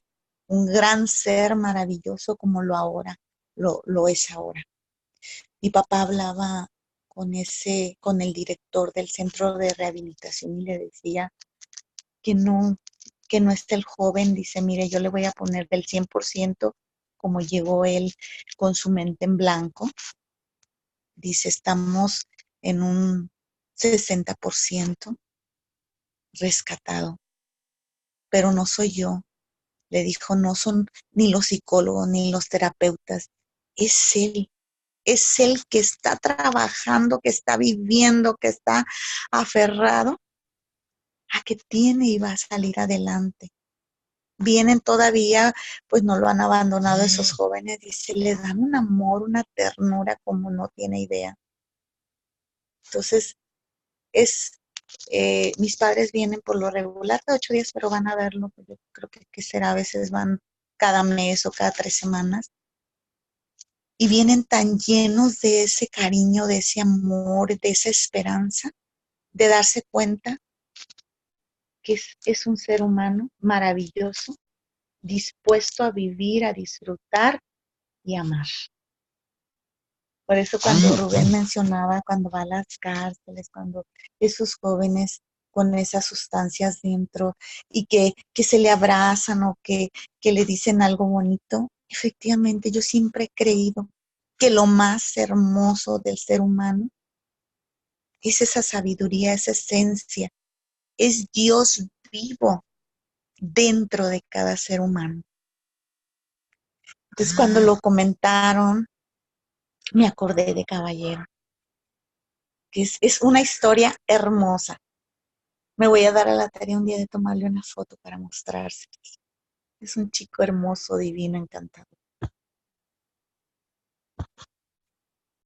un gran ser maravilloso como lo es ahora. Mi papá hablaba con el director del centro de rehabilitación y le decía que no está el joven, dice, mire, yo le voy a poner del 100% como llegó él con su mente en blanco. Dice, estamos en un 60% rescatado. Pero no soy yo. Le dijo, no son ni los psicólogos ni los terapeutas. Es él. Es él que está trabajando, que está viviendo, que está aferrado a que tiene y va a salir adelante. Vienen todavía, pues no lo han abandonado esos jóvenes, dice, le dan un amor, una ternura como no tiene idea. Entonces, mis padres vienen por lo regular de 8 días, pero van a verlo, pues yo creo que será, a veces van cada mes o cada 3 semanas, y vienen tan llenos de ese cariño, de ese amor, de esa esperanza, de darse cuenta que es un ser humano maravilloso, dispuesto a vivir, a disfrutar y amar. Por eso cuando Rubén mencionaba, cuando va a las cárceles, cuando esos jóvenes con esas sustancias dentro y que se le abrazan o que le dicen algo bonito, efectivamente yo siempre he creído que lo más hermoso del ser humano es esa sabiduría, esa esencia, es Dios vivo dentro de cada ser humano. Entonces cuando lo comentaron, me acordé de Caballero, que es una historia hermosa. Me voy a dar a la tarea un día de tomarle una foto para mostrárselas. Es un chico hermoso, divino, encantador.